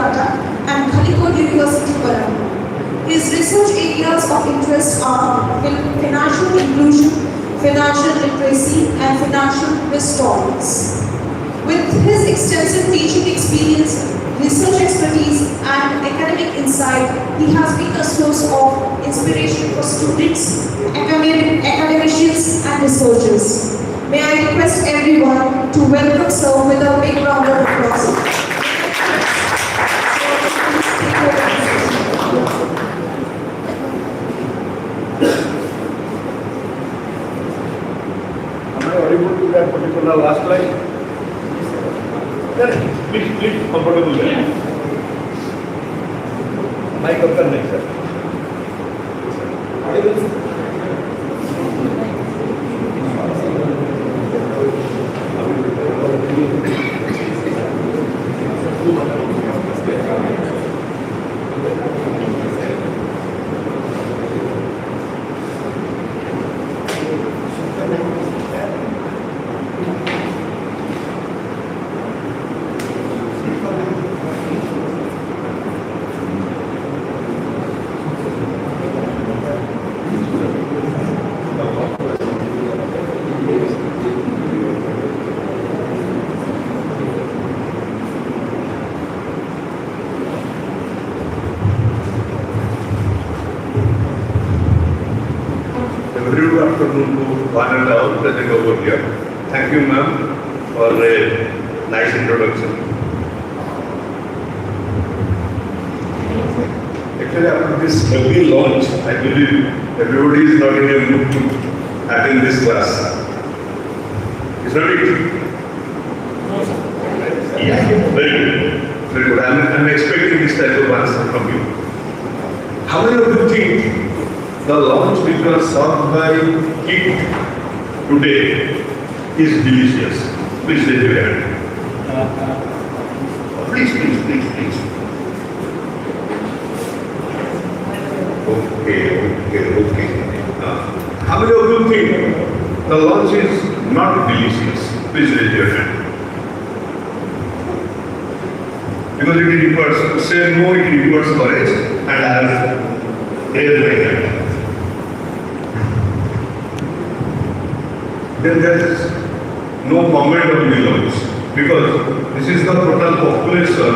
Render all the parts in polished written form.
Calcutta and Calicut University, Colombo. His research areas of interest are financial inclusion, financial literacy, and financial risk tolerance. With his extensive teaching experience, research expertise, and academic insight, he has been a source of inspiration for students, academicians, and researchers. May I request everyone to welcome sir with a big round of applause. Am I audible to that particular last line? Please, comfortable there. Mic up next, sir. Good afternoon to one and all present over here. Thank you, ma'am, for a nice introduction. Actually, after this healthy launch, I believe everybody is not in a mood to attend this class. Is that it? Yeah, very good. Very good. I'm expecting this type of answer from you. How many of you think the launch which was served by KIT today is delicious? Please raise your hand. Please. Okay. How many of you think the launch is not delicious? Please raise your hand. Because it requires, say no, it requires courage, and I have raised my hand. Then there is no comment of the launch, because this is the total population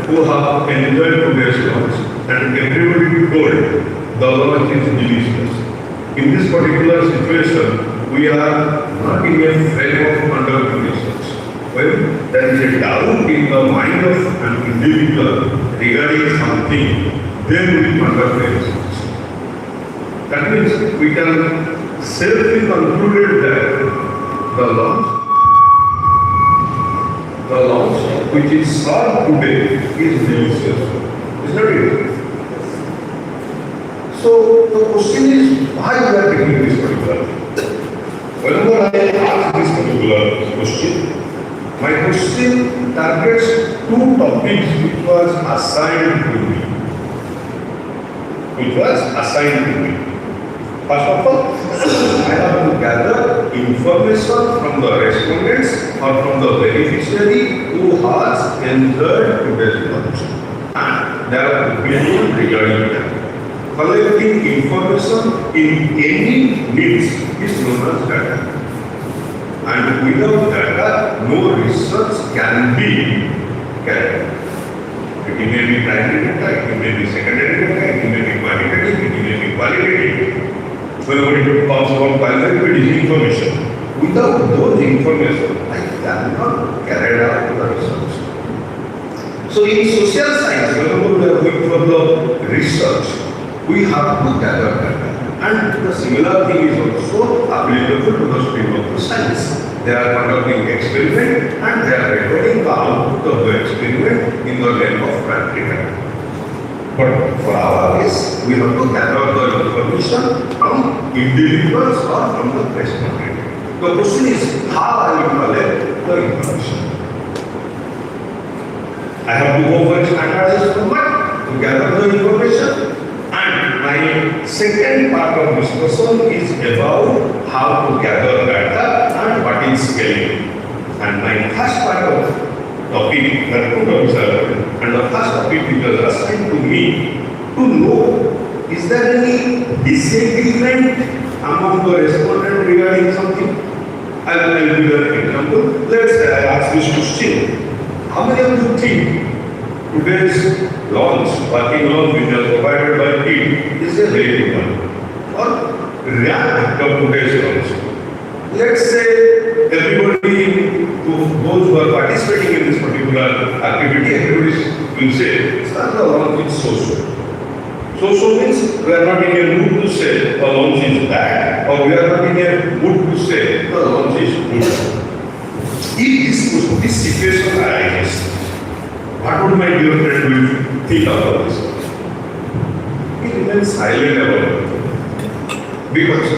who have enjoyed today's launch, and everybody told the launch is delicious. In this particular situation, we are not in a frame of conducting research. When there is a doubt in the mind of an individual regarding something, then we conduct a research. That means we can safely conclude that the launch which is served today is delicious. Is that it? So the question is, why we are taking this particular thing? Whenever I ask this particular question, my question targets two topics which was assigned to me. First of all, I have to gather information from the respondents or from the beneficiary who has entered today's launch, and their opinion regarding them. Collecting information in any needs is known as data. And without data, no research can be carried out. It may be primary data, it may be secondary data, it may be quantitative, it may be qualitative. Whenever it comes about qualitative, it is information. Without those information, I cannot carry out the research. So in social science, whenever we are going for the research, we have to gather data. And the similar thing is also applicable to the stream of the science. They are conducting experiment and they are recording the output of the experiment in the name of practical. But for our case, we have to gather the information from individuals or from the respondent. The question is, how I will collect the information? I have to go for a standardized format to gather the information. And my second part of discussion is about how to gather data and what is scaling. And my first part of topic, there are two topics are there. And the first topic which was assigned to me to know, is there any disagreement among the respondents regarding something? I'll give you an example. Let's say I ask this question. How many of you think today's launch, working launch which was provided by PIT is a very good one? Or react of today's launch? Let's say everybody, those who are participating in this particular activity, everybody will say, sir, the launch is so-so. So-so means we are not in a mood to say the launch is bad, or we are not in a mood to say the launch is good. If this situation arises, what would my dear friend will think about this? He remains silent about it. Because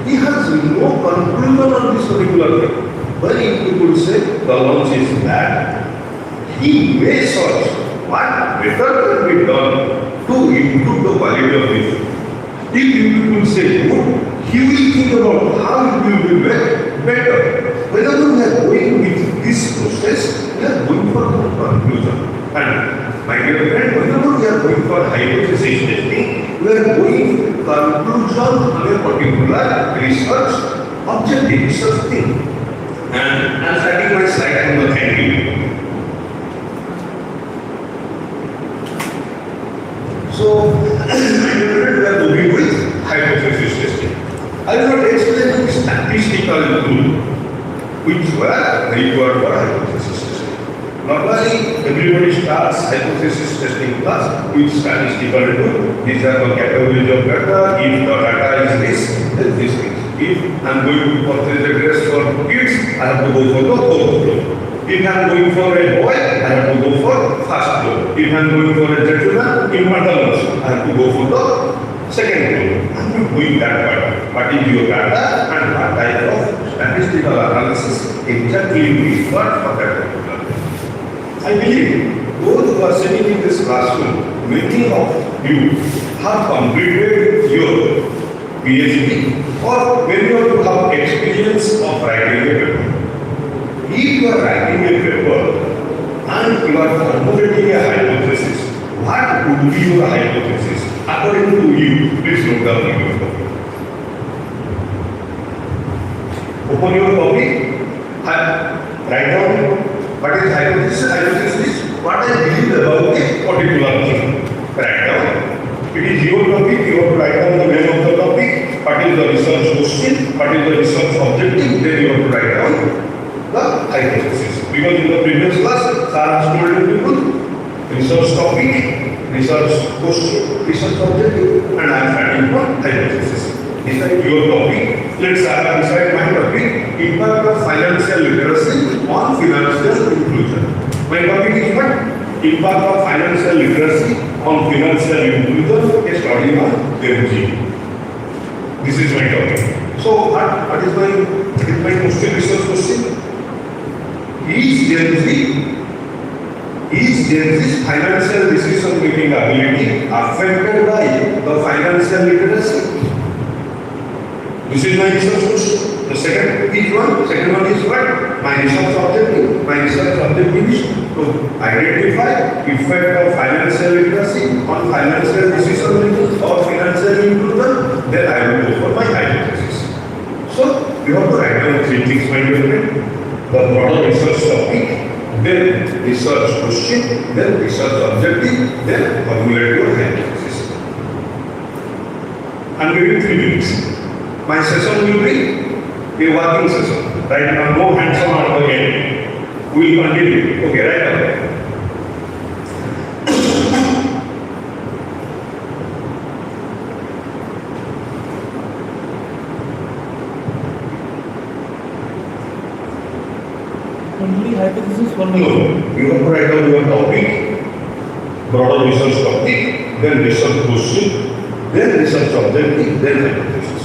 he has no conclusion on this particular thing. When people say the launch is bad, he may search what better can be done to improve the quality of this. If people say good, he will think about how it will be better. Whenever we are going with this process, we are going for conclusion. And my dear friend, whenever we are going for hypothesis testing, we are going conclusion on a particular research objective, research thing. And I am starting my slide from the handy. So, we are moving with hypothesis testing. I will not explain the statistical tool which were required for hypothesis testing. Normally, everybody starts hypothesis testing class with statistical tool. These are the categories of data. If the data is this, then this is. If I am going to purchase a dress for kids, I have to go for the fourth floor. If I am going for a boy, I have to go for first floor. If I am going for a gentleman, infant, I have to go for the second floor. I am not doing that part. What is your data and what type of statistical analysis exactly is required for that particular thing. I believe those who are sitting in this classroom, many of you have completed your PhD, or many of you have experience of writing a paper. If you are writing a paper and you are formulating a hypothesis, what would be your hypothesis? According to you, please note down your copy. Open your copy, write down what is hypothesis. Hypothesis is what I believe about a particular thing. Write down. It is your topic, you have to write down the name of the topic, what is the research question, what is the research objective, then you have to write down the hypothesis. Because in the previous class, sir has told you people, research topic, research question, research objective, and I am starting from hypothesis. Decide your topic. Let's decide my topic, impact of financial literacy on financial inclusion. My topic is what? Impact of financial literacy on financial inclusion, a study on Gen Z. This is my topic. So, what is my question, research question? Is Gen Z's financial decision making ability affected by the financial literacy? This is my research question. The second one is what? My research objective. My research objective is to identify effect of financial literacy on financial decision making or financial inclusion. Then I will go for my hypothesis. So you have to write down three things, my dear friend. The broader research topic, then research question, then research objective, then formulate your hypothesis. I am giving 3 minutes. My session will be a working session. Right now, no hands-on at the end. We will continue. Okay, right now. Only hypothesis one. No, you have to write down your topic, broader research topic, then research question, then research objective, then hypothesis.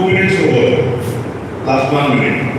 minutes over. Last 1 minute.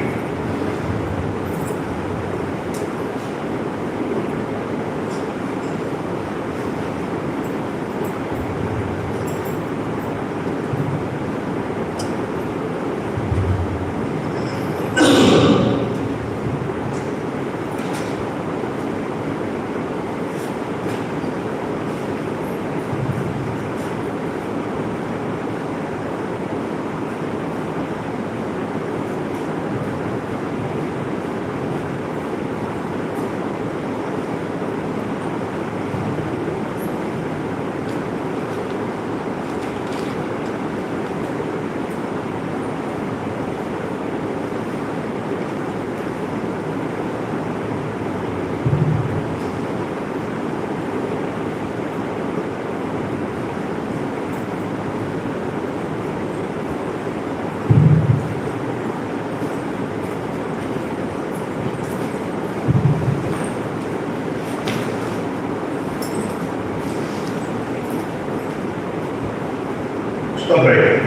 Stop right.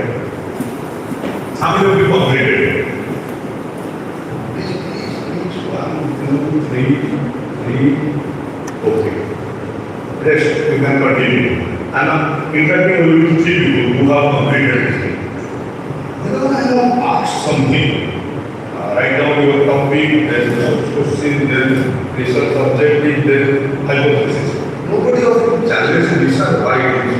How many of you completed? Please, 1, 2, 3. Okay. Rest, you can continue. I'm interacting only with 3 people who have completed this thing. Because I have asked something. Write down your topic, then question, then research objective, then hypothesis. Nobody of you challenges the research why it is.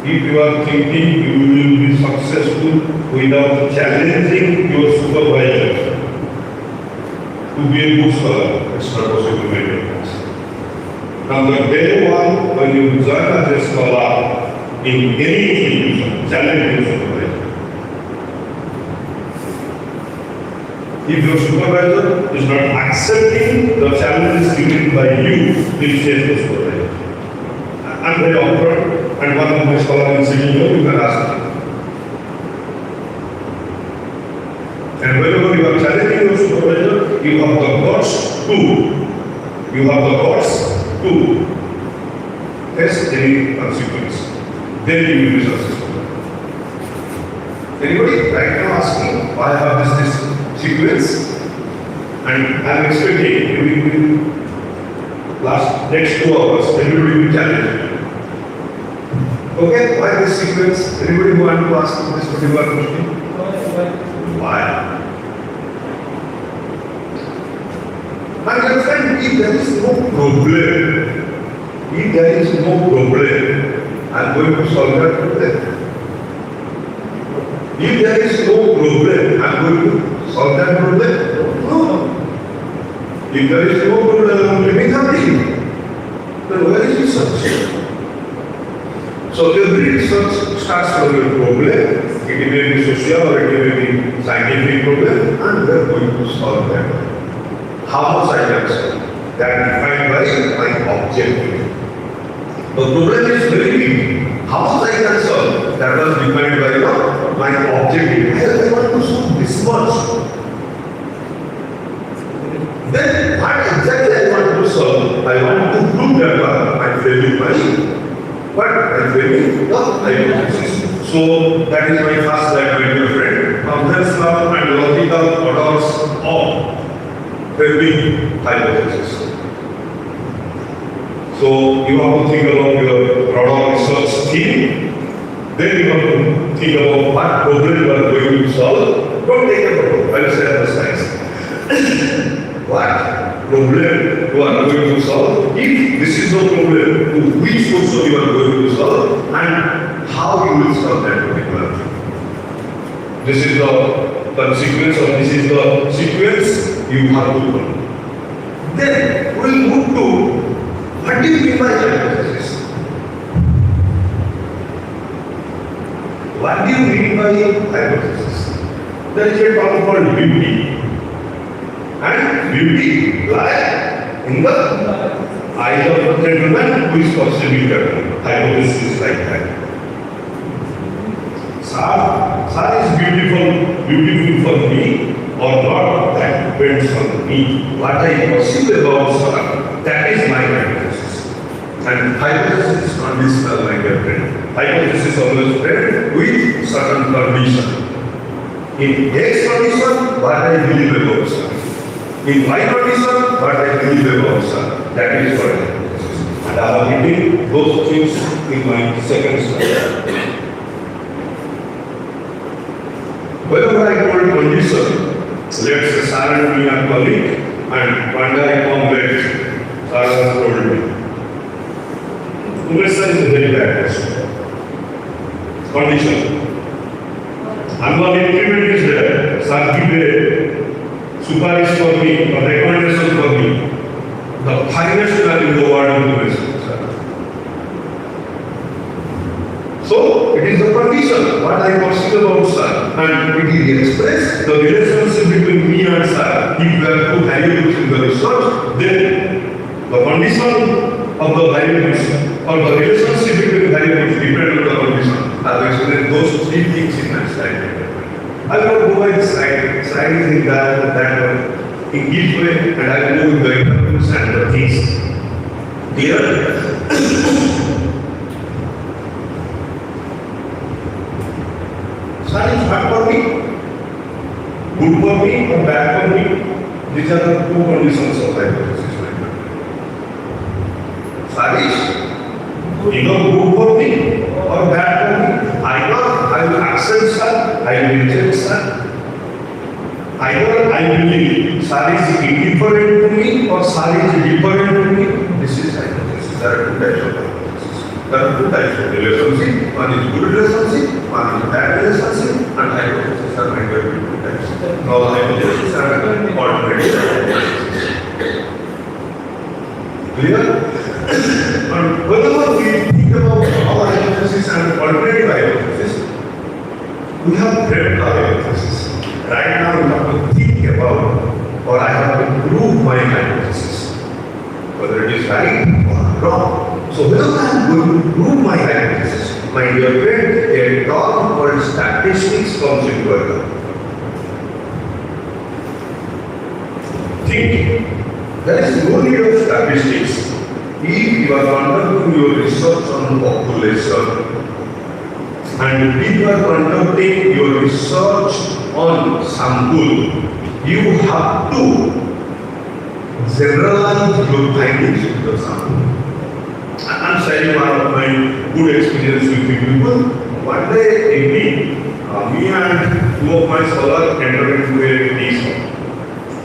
If you are thinking you will be successful without challenging your supervisor to be a good scholar, it's not possible to make it. From the day one, when you join as a scholar in any institution, challenge your supervisor. If your supervisor is not accepting the challenges given by you, please change the supervisor. I'm very upfront. And one of my scholars is sitting here, you can ask them. And whenever you are challenging your supervisor, you have the guts to test any consequence. Then you will be successful. Anybody right now asking why I have this sequence? And I am expecting during the next 2 hours, everybody will challenge. Okay, why this sequence? Anybody who want to ask this particular question? Why? My dear friend, if there is no problem, I am going to solve that problem. If there is no problem, I am going to solve that problem. No. If there is no problem, I am living happy. Then where is research? So every research starts from a problem. It may be social or it may be scientific problem, and we are going to solve that. How much I can solve? That defined by my objective. The problem is very big. How much I can solve? That was defined by my objective. I want to solve this much. Then what exactly I want to solve? I want to prove that I failed in my but I'm failing the hypothesis. So that is my first slide, my dear friend. Conventional and logical orders of failing hypothesis. So you have to think about your broader research theme. Then you have to think about what problem you are going to solve. Don't take a problem. I will say the science. What problem you are going to solve? If this is the problem, to which question you are going to solve and how you will solve that particular thing. This is the consequence or this is the sequence you have to learn. Then we will move to what do you mean by hypothesis? What do you mean by hypothesis? There is a term called beauty. And beauty lies in the eyes of the gentleman who is perceiving that hypothesis like that. Sir is beautiful for me or not, that depends on me. What I perceive about sir, that is my hypothesis. And hypothesis is conditional, my dear friend. Hypothesis always friend with certain condition. In X condition, what I believe about sir. In Y condition, what I believe about sir. That is what hypothesis. And I am reading those things in my second slide. Whenever I call condition, let's say sir and me are colleague, and one day I come late, sir has told me. Umesh sir is a very bad person. Condition. And one increment is there, sir give a supervision for me, or recommendation for me. The finest man in the world is Umesh sir. So, it is the condition, what I consider about sir, and it is expressed, the relationship between me and sir. If we have two variables in the research, then the condition of the variables, or the relationship between variables depend on the condition. I will explain those three things in my slide. I will go by the slide. Slide is in that way, in each way, and I will go with the examples and the things. Clear? Sir is bad for me, good for me, or bad for me. These are the two conditions of hypothesis. Sir is either good for me or bad for me. Either I will accept sir, I will reject sir. Either I believe sir is indifferent to me or sir is different to me. This is hypothesis. There are two types of hypothesis. There are two types of relationship. One is good relationship, one is bad relationship, and hypothesis are kind of two types. Now hypothesis are alternative hypothesis. Clear? And whenever we think about our hypothesis and alternative hypothesis, we have framed our hypothesis. Right now we have to think about, or I have to prove my hypothesis, whether it is right or wrong. So whenever I am going to prove my hypothesis, my dear friend, a term called statistics comes into account. Think, there is no need of statistics. If you are conducting your research on population, and if you are conducting your research on sample, you have to generalize your findings with the sample. I am sharing one of my good experience with people. One day evening, me and two of my scholars entered into a tea shop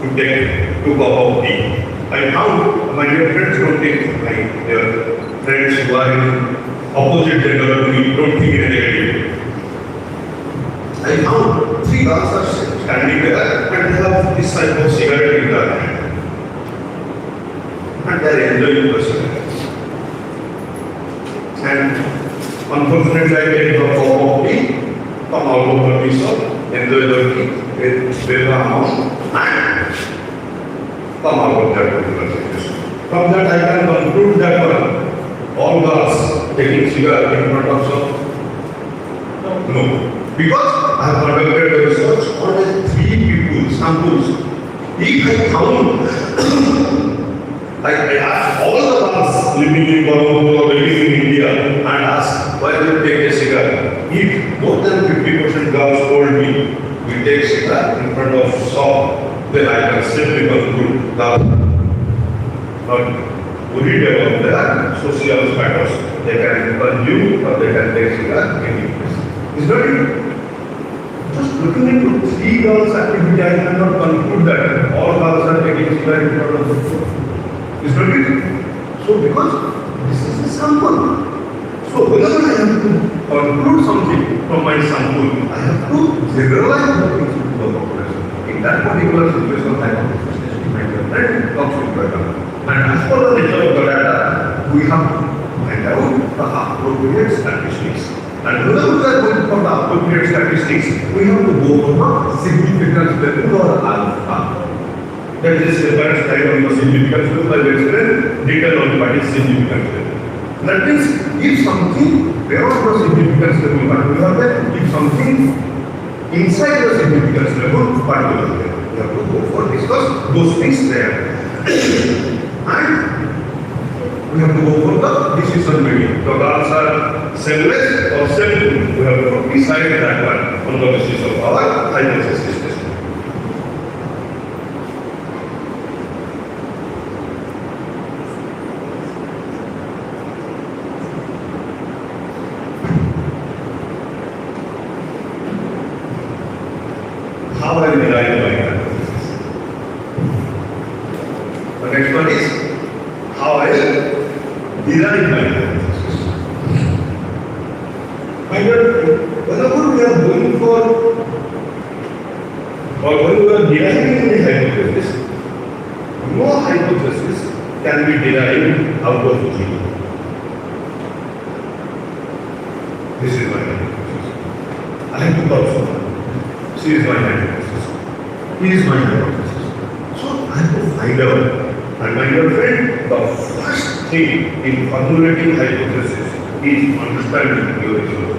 to take 2 cups of tea. I found my dear friends don't think, my dear friends who are in opposite gender to me don't think in a negative. I found 3 girls are standing there and they have this type of cigarette in their hand. And they are enjoying the cigarette. And unfortunately I take the cup of tea, come out of the tea shop, enjoy the tea, with the amount, and come out of that particular situation. From that I can conclude that all girls taking cigarette in front of some. No. Because I have conducted the research on 3 people, samples. If I count, like I asked all the girls living in Colombo or living in India and asked why do you take a cigarette? If more than 50% girls told me we take cigarette in front of shop, then I can simply conclude that not worried about their social status. They can consume or they can take cigarette any place. Is not it? Just looking into 3 girls' activity, I cannot conclude that all girls are taking cigarette in front of the shop. Is not it? So because this is a sample. So whenever I have to conclude something from my sample, I have to generalize the things to the population. In that particular situation, I have to estimate the trend comes into account. And as for the nature of the data, we have to find out the appropriate statistics. And whenever we are going for the appropriate statistics, we have to go for the significance level or alpha. That is the first type of the significance level. I will explain detail on what is significance level. That means if something beyond the significance level, what we have there, if something inside the significance level, what we have there. We have to go for discuss those things there. And we have to go for the decision making. The girls are selfless or self-good. We have to decide that one. on the basis of our hypothesis testing. How I derive my hypothesis. The next one is how I derive my hypothesis. Whenever we are going for or when we are deriving a hypothesis, no hypothesis can be derived out of zero. This is my hypothesis. I have to tell someone. She is my hypothesis. He is my hypothesis. So I have to find out. And my dear friend, the first thing in formulating hypothesis is understanding your result.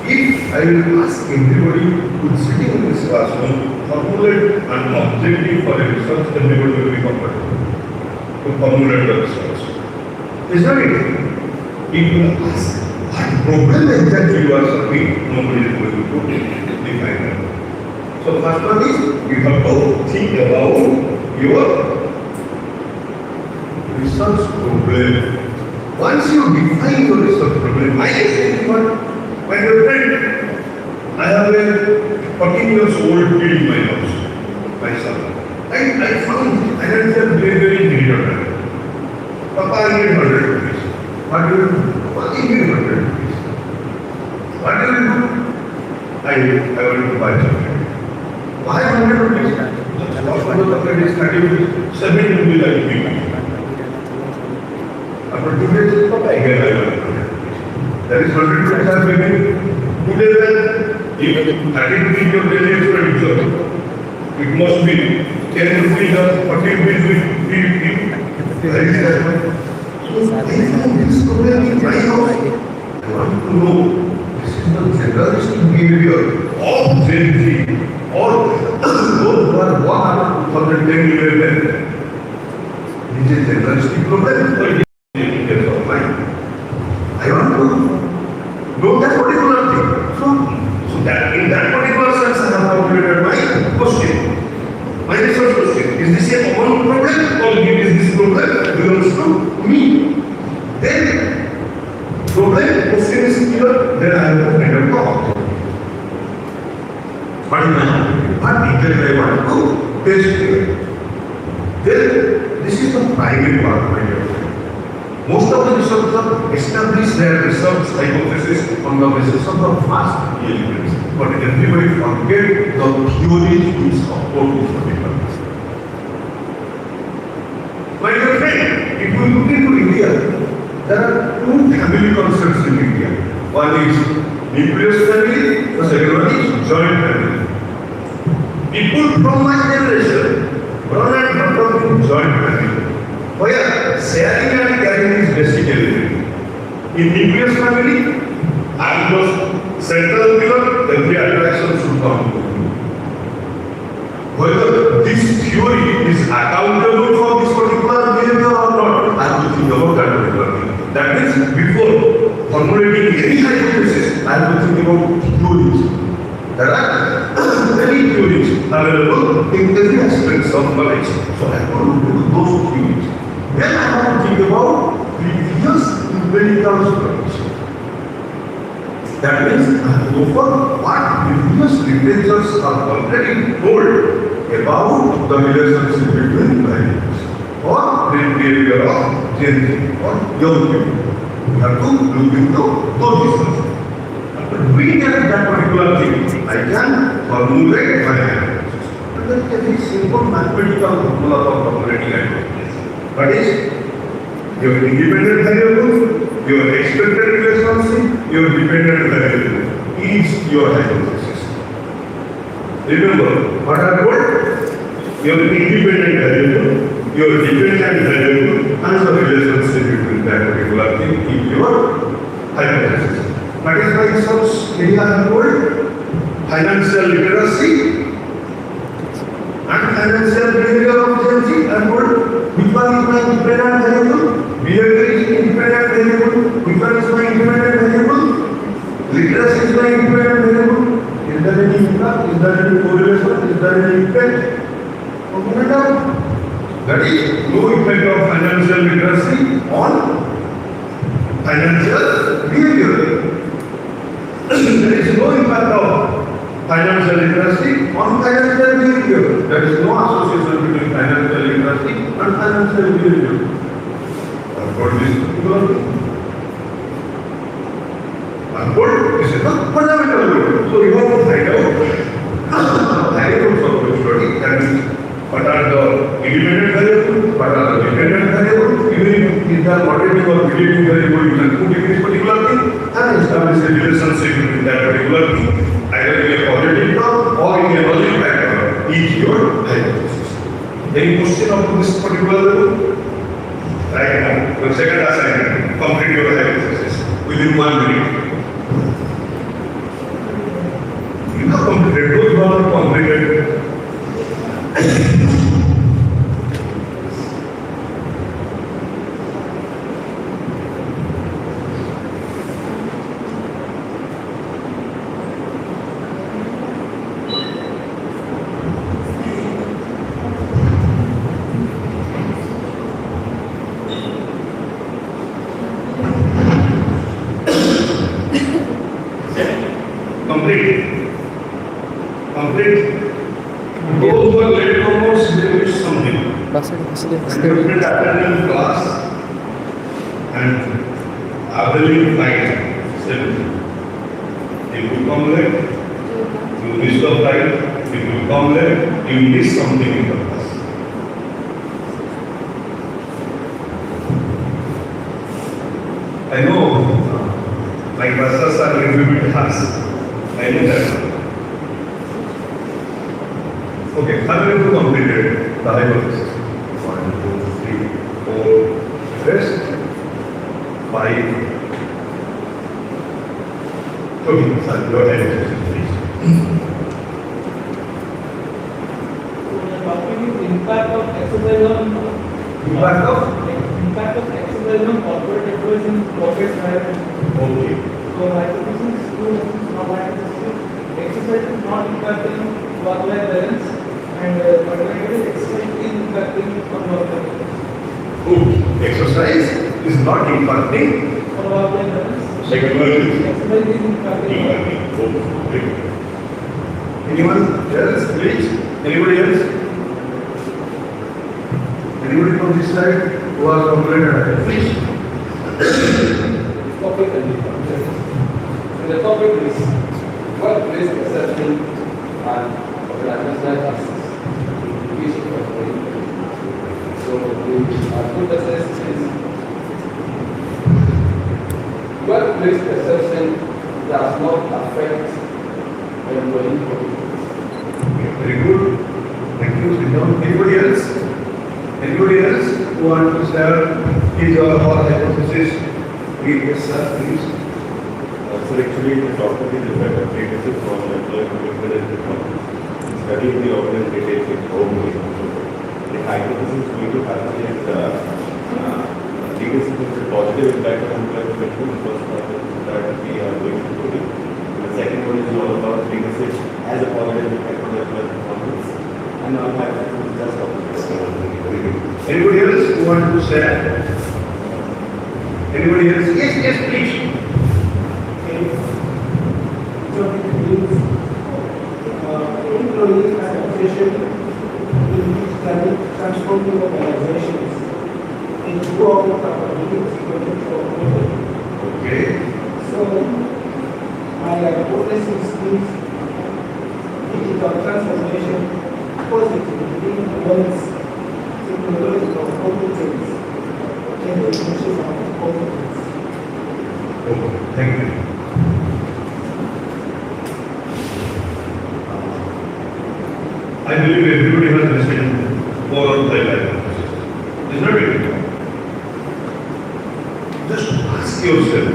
If I will ask everybody who is sitting in this classroom formulate an objective for a research, everybody will be comfortable to formulate the research. Is that it? If you ask what problem exactly you are solving, nobody is going to define that. So the first one is you have to think about your research problem. Once you define your research problem, my example is what? My dear friend, I have a 14 years old kid in my house, my son. I found financial very great. Papa, I need 100 rupees. What do you do? What do you need 100 rupees? What do you do? I want to buy something. Why 100 rupees? The cost of the chocolate is 30 rupees. 7 rupees I give you. After 2 days, Papa, again I want 100 rupees. That is 100 rupees I have given. Today then, if 30 rupees your daily expenditure, it must be 10 rupees or 40 rupees will be very much. So I found this problem in my house. I want to know this is the generalistic behavior of Gen Z or those who are born after 2010. This is a generalistic problem or it is a case of mine. I want to know that particular thing. So that in that particular sense I have formulated my question. My research question, is this a common problem or is this problem belongs to me? Then, problem question is clear, then I have to find out the object. What is my object? What detail I want to test here? Then, this is the primary part, my dear friend. Most of the researchers establish their research hypothesis on the basis of the vast elements. But everybody forget the theories which support this particular research. My dear friend, if we look into India, there are two family concepts in India. One is nucleus family, the second one is joint family. People from my generation run and brought up in joint family, where sharing and caring is basic element. In nucleus family, I was central pillar, every attraction should come to you. Whether this theory is accountable for this particular behavior or not, I have to think about that particular thing. That means before formulating any hypothesis, I have to think about theories. There are many theories available in every aspect of knowledge. So I have to look into those theories. Then I have to think about previous empirical studies. That means I have to go for what previous literatures are already told about the relationship between values or the behavior of Gen Z or young people. We have to look into those research. After doing that particular thing, I can formulate my hypothesis. And that is a very simple mathematical formula for formulating hypothesis. That is, your independent variable, your expected relationship, your dependent variable is your hypothesis. Remember, what I told? Your independent variable, your dependent variable, and the relationship between that particular thing is your hypothesis. That is why research area I have told financial literacy and financial behavior of Gen Z. I have told which one is my independent variable, behavior is independent variable, which one is my independent variable, interest is the independent variable. Is there any impact? Is there any correlation? Is there any effect? Okay, no doubt. That is no effect of financial literacy on financial behavior. There is no impact of financial literacy on financial behavior. There is no association between financial literacy and financial behavior. What is this? Unquote, this is the fundamental rule. So you have to find out variables of the study, that is, what are the independent variables, what are the dependent variables, even if they are moderating or relating variable, you can put in this particular thing and establish a relationship between that particular thing, either in a positive term or in a logic factor, each your hypothesis. Any question up to this particular level? Right now, your second assignment, complete your hypothesis within 1 minute. You have completed, those who are completed. Complete. Those who are late comers, they wish something. Different attending class and ability flight. If you come late, you miss the flight. If you come late, you miss something in the class. I know, like buses are a little bit harsh. I know that. Okay, how many people completed the hypothesis? 1, 2, 3, 4, rest 5. Okay, sir, your hypothesis, please. So the topic is impact of exercise on corporate employees in profit management. Okay. So hypothesis 2 is not hypothesis. Exercise is not impacting work-life balance, and fundamentally exercise is impacting on work-life balance. Good. Exercise is not impacting On work-life balance, psychology. exercise is impacting. Okay. Anyone else, please? Anybody else? Anybody from this side who has completed? Please. Topic and the topic is workplace assessment and organizational access. So the good assessment is workplace assessment does not affect employee productivity. Very good. Thank you. Sit down. Anybody else? Anybody else who want to share his or her hypothesis? Yes, sir, please. So actually the topic is effect of leadership on employee commitment and performance. Studying the organization only. The hypothesis is going to calculate leadership is a positive impact on employee commitment. The first part is that we are going to do it. The second one is all about leadership as a positive impact on employee performance. And our hypothesis is just opposite. Anybody else who want to share? Anybody else? Yes, yes, please. Employee association in which can transforming organizations into corporate capabilities. Okay. So, my hypothesis is digital transformation positively influence technological competence and the function of competence. Okay. Thank you. I believe everybody has listened 4 or 5 hypotheses. Is not it? Just ask yourself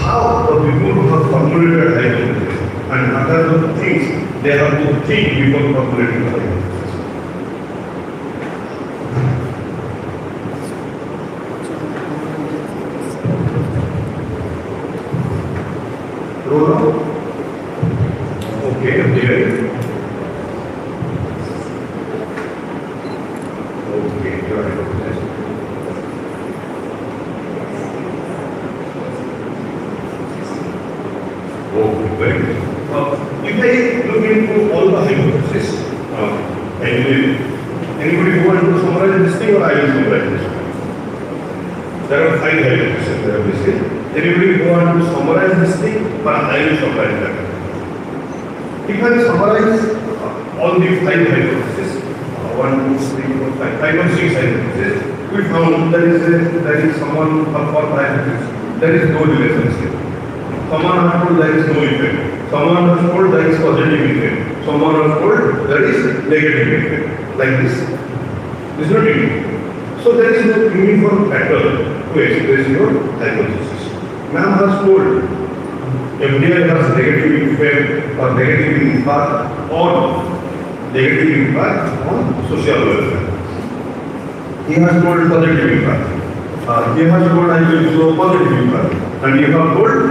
how the people who have formulated hypothesis and what are the things they have to think before formulating the hypothesis. Okay, FDP. Okay, you are hypothesis. Oh, very good. If I look into all the hypotheses, anybody who want to summarize this thing or I will summarize this? There are 5 hypotheses there we say. Anybody who want to summarize this thing, but I will summarize that. If I summarize all the 5 hypotheses, 1, 2, 3, 4, 5, 5 or 6 hypotheses, we found there is someone for hypothesis. There is no relationship. Someone has told there is no effect. Someone has told there is positive effect. Someone has told there is negative effect. Like this. This is not unique. So there is no uniform pattern to express your hypothesis. Ma'am has told FDI has negative effect or negative impact on social welfare. He has told positive impact. He has told I will show positive impact. And you have told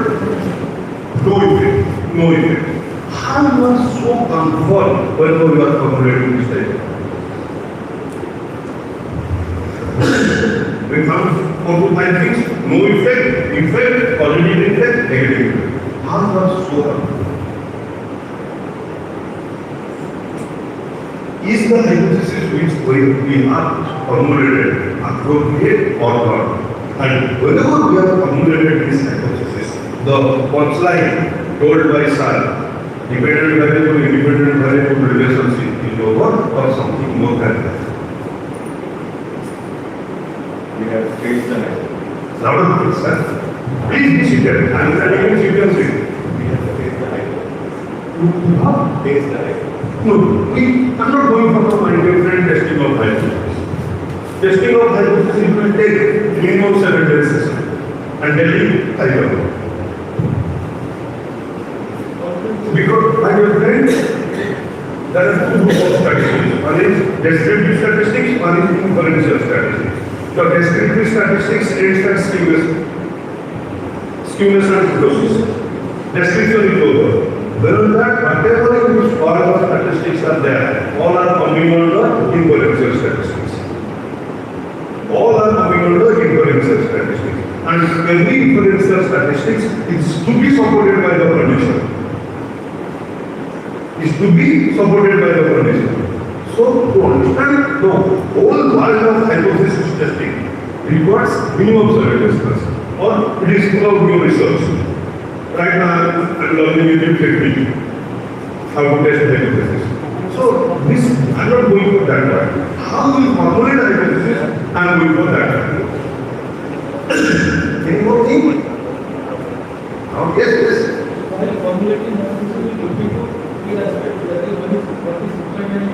no effect. How you are so comfortable when you are formulating this type? We found 4 to 5 things. No effect, positive effect, negative effect. How you are so comfortable? Is the hypothesis which we are formulated appropriate or not? And whenever we have formulated this hypothesis, the punchline told by Sir, dependent variable, independent variable relationship is over or something more than that. We have faced the hypothesis. Louder please, sir. Please be seated. I am telling you, you can sit. We have faced the hypothesis. You have Faced the hypothesis. no, I'm not going for some indifferent testing of hypothesis. Testing of hypothesis will take minimum 7 days and tell you I don't know. Because, my dear friend, there are 2 groups of statistics. One is descriptive statistics, one is inferential statistics. The descriptive statistics aims at skewness and kurtosis. Description is over. Whereas that, whatever in which all the statistics are there, all are coming under inferential statistics. All are coming under inferential statistics. And every inferential statistics is to be supported by the condition. Is to be supported by the condition. So, to understand the whole world of hypothesis testing requires minimum seriousness, or it is full of new research. Right now, I'm learning a new technique, how to test hypothesis. So, this, I'm not going for that part. How we formulate a hypothesis, I'm going for that part. Any more thing? Oh, yes. While formulating hypothesis, we look into key aspects, that is, what is independent, what is independent,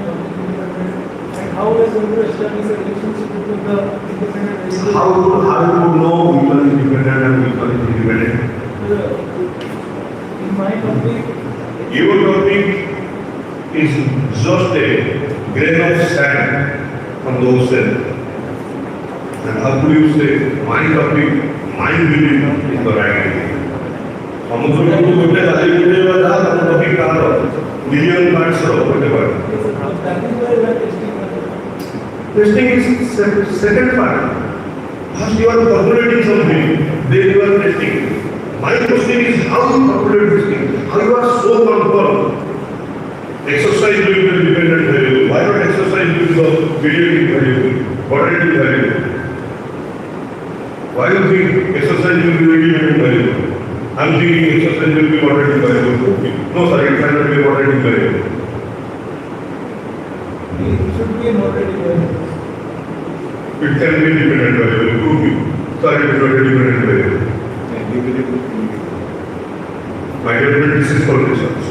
and how we are going to establish a relationship between the independent variables. How you know which one is independent and which one is independent? In my topic, Your topic is just a grain of sand from the ocean. And how could you say my topic, my belief is the right thing? समुद्र को गोटे दाली गोटे वाला हम topic का million parts रो गोटे बार that is why we are testing. testing is second part. First you are formulating something, then you are testing. My question is how you formulate this thing, how you are so confident. Exercise will be the dependent variable. Why not exercise will be the mediating variable, quadratic variable? Why do you think exercise will be the mediating variable? I am thinking exercise will be quadratic variable. No sir, it cannot be quadratic variable. It should be a moderating variable. It can be dependent variable. Prove me. Sir, it is not a dependent variable. And we will able to My dear friend, this is called research.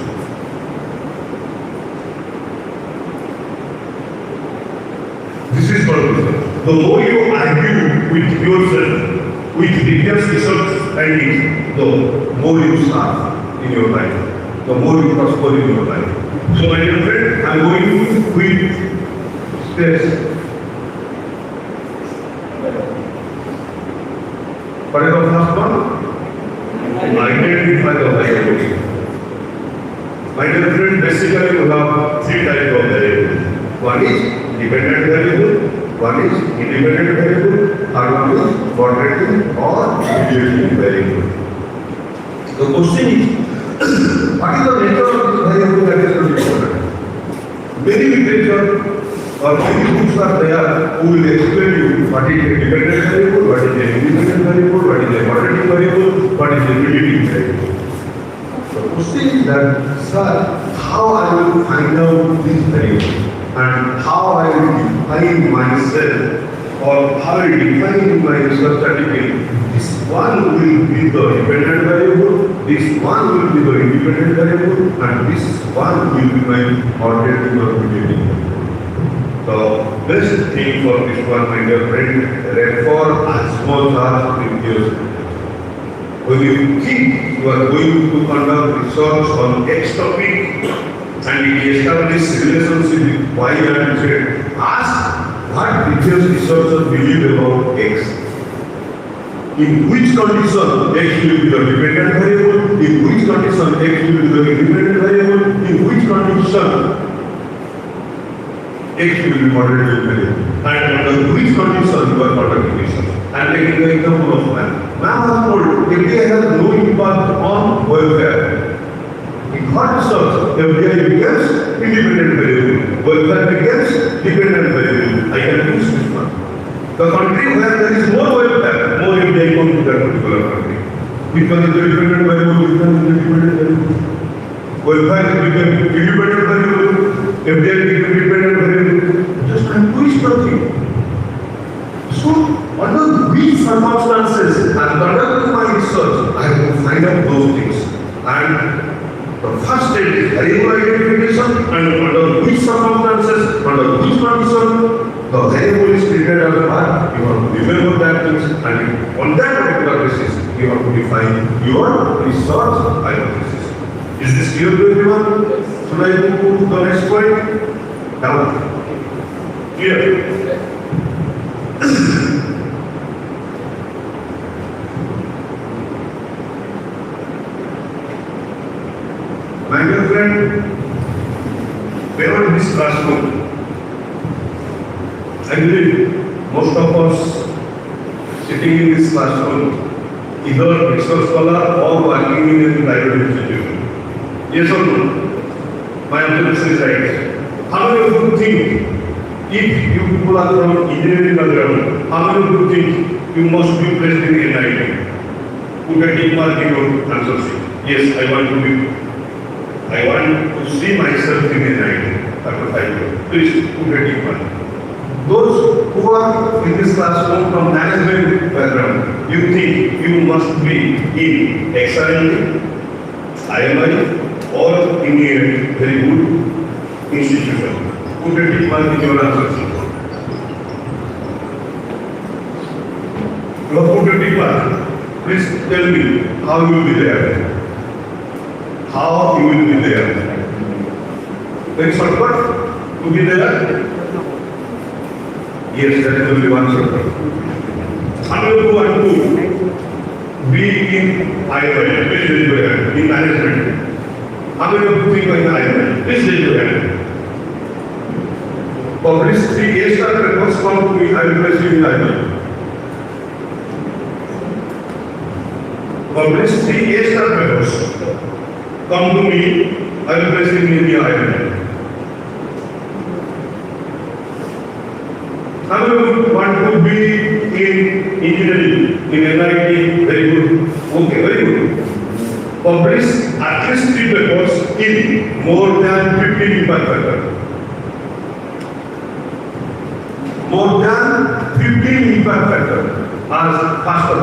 This is called research. The more you argue with yourself, with previous research findings, the more you starve in your life, the more you prosper in your life. So, my dear friend, I am going with stress. What is the first one? Identify the hypothesis. My dear friend, basically we have three types of variables. One is dependent variable, one is independent variable, and one is moderating or mediating variable. The question is, what is the nature of this variable that is going to be important? Many literature or many books are there who will explain you what is a dependent variable, what is a independent variable, what is a moderating variable, what is a mediating variable. The question is that, sir, how I will find out this variable and how I will define myself or how I define in my research article, this one will be the dependent variable, this one will be the independent variable, and this one will be my moderating or mediating variable. The best thing for this one, my dear friend, refer as much as previous. When you think you are going to conduct research on X topic and establish relationship with Y and Z, ask what previous researchers believe about X. In which condition X will be the dependent variable, in which condition X will be the independent variable, in which condition X will be moderating variable, and under which condition you are conducting research. And taking the example of man. Man was told FDA has no impact on welfare. In hard research, FDA becomes independent variable, welfare becomes dependent variable. I can use this one. The country where there is more welfare, more FDA comes to that particular country. Which one is the dependent variable, which one is the dependent variable? Welfare becomes independent variable, FDA becomes dependent variable. Just can twist the thing. So, under which circumstances I am conducting my research, I will find out those things. And the first step is variable identification, and under which circumstances, under which condition, the variable is treated as a part. You have to remember that things, and on that particular basis, you have to define your research hypothesis. Is this clear to everyone? Should I move to the next point? Now, clear. My dear friend, wherever in this classroom, I believe most of us sitting in this classroom, either research scholar or working in a private institution. Yes or no? My observation is right. How many of you think, if you people are from engineering background, how many of you think you must be placed in NIT? Put a tick mark in your answer sheet. Yes, I want to see myself in NIT after 5 years. Please put a tick mark. Those who are in this classroom from management background, you think you must be in XRMD, IMI, or in a very good institution. Put a tick mark in your answer sheet. You have put a tick mark. Please tell me how you will be there. How you will be there. Very shortcut to be there. Yes, that is only one shortcut. How many of you want to be in IMI? Please raise your hand. In management. How many of you think in IMI? Please raise your hand. Publicity A-star papers come to me, I will place you in IMI. Publicity A-star papers come to me, I will place you in the IMI. How many of you want to be in engineering, in NIT? Very good. Okay, very good. Publish at least 3 papers in more than 15 impact factor. More than 15 impact factor as faster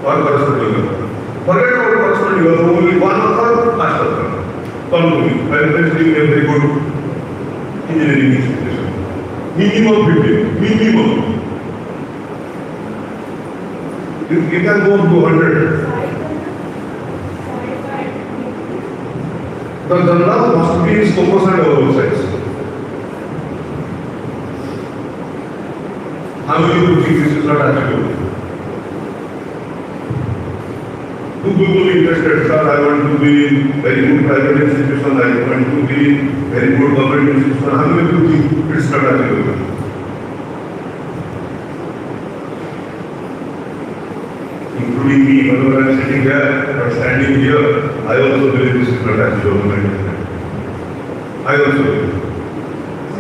or corresponding. Forget about corresponding, you have only one author, faster. Come to me, I will place you in a very good engineering institution. Minimum 15, minimum. You can go to 100. The journal must be focused on all sides. How many people think this is not attribute? Two people interested, sir, I want to be in very good private institution, I want to be in very good government institution. How many people think it's not achievable? Including me, whenever I am sitting here or standing here, I also believe this is not achievable. I also believe.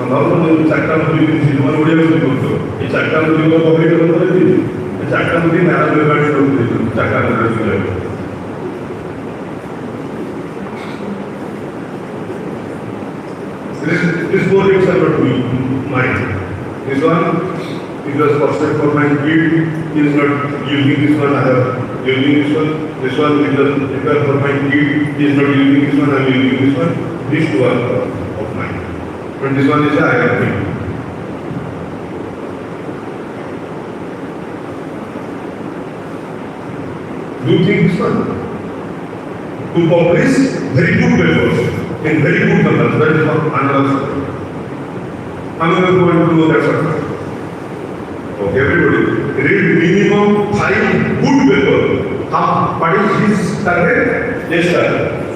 संभावना चार्टा मुझे cinema Odia में बोलते ये चार्टा मुझे को public में बोलते थे ये चार्टा मुझे नया व्यवहार शुरू कर दिया चार्टा मुझे सुना this four things are not mine. This one it was posted for my kid. He is not using this one. I have using this one. This one it was for my kid. He is not using this one. I am using this one. These two are of mine. But this one is I have made. Do you think this one? To publish very good papers in very good numbers. That is another subject. How many people want to know that subject? Okay, everybody. Read minimum 5 good papers. What is his target? Yes, sir.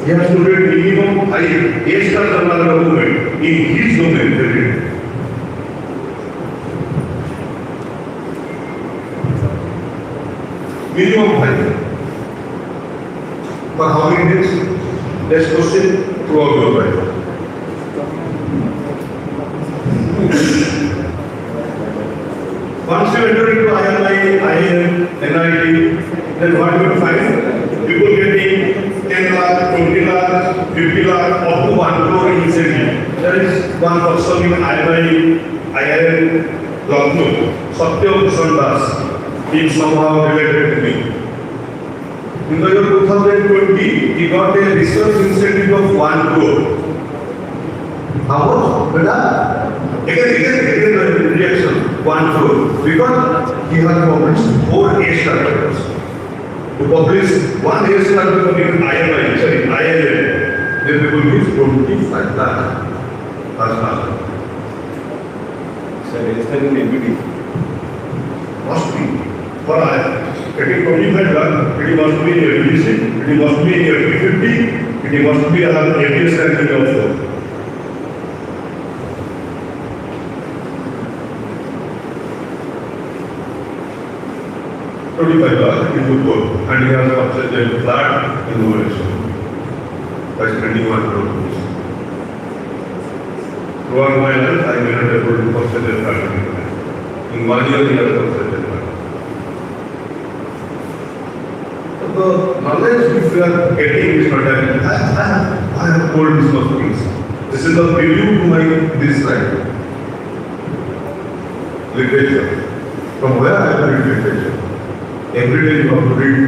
He has to read minimum 5 A-star journal document in his domain. Minimum 5. For how many days? Let's proceed throughout your life. Once you enter into IIM, NIT, then what you will find? People getting 10 lakh, 20 lakh, 50 lakh, up to 1 crore incentive. There is one person in IIM, Lucknow, Satyabhushan Das. He is somehow related to me. In the year 2020, he got a research incentive of 1 crore. How much? Again the reaction, 1 crore. Because he has published 4 A-star papers. To publish 1 A-star paper in IIM, then people give 25 lakh. That's not. Sir, A-star in ABD. Must be. For getting 25 lakh, it must be in FDC, it must be in FDP, it must be an ABS ranking also. $25 in good, and he has purchased a flat in Bhubaneswar by spending 1 crore rupees. Throughout my life, I may not be able to purchase a flat in Bhubaneswar. In 1 year, he has purchased a flat. The knowledge which we are getting is not that I have told this much things. This is the preview to my this slide. Literature. From where I have read literature. Every day you have to read.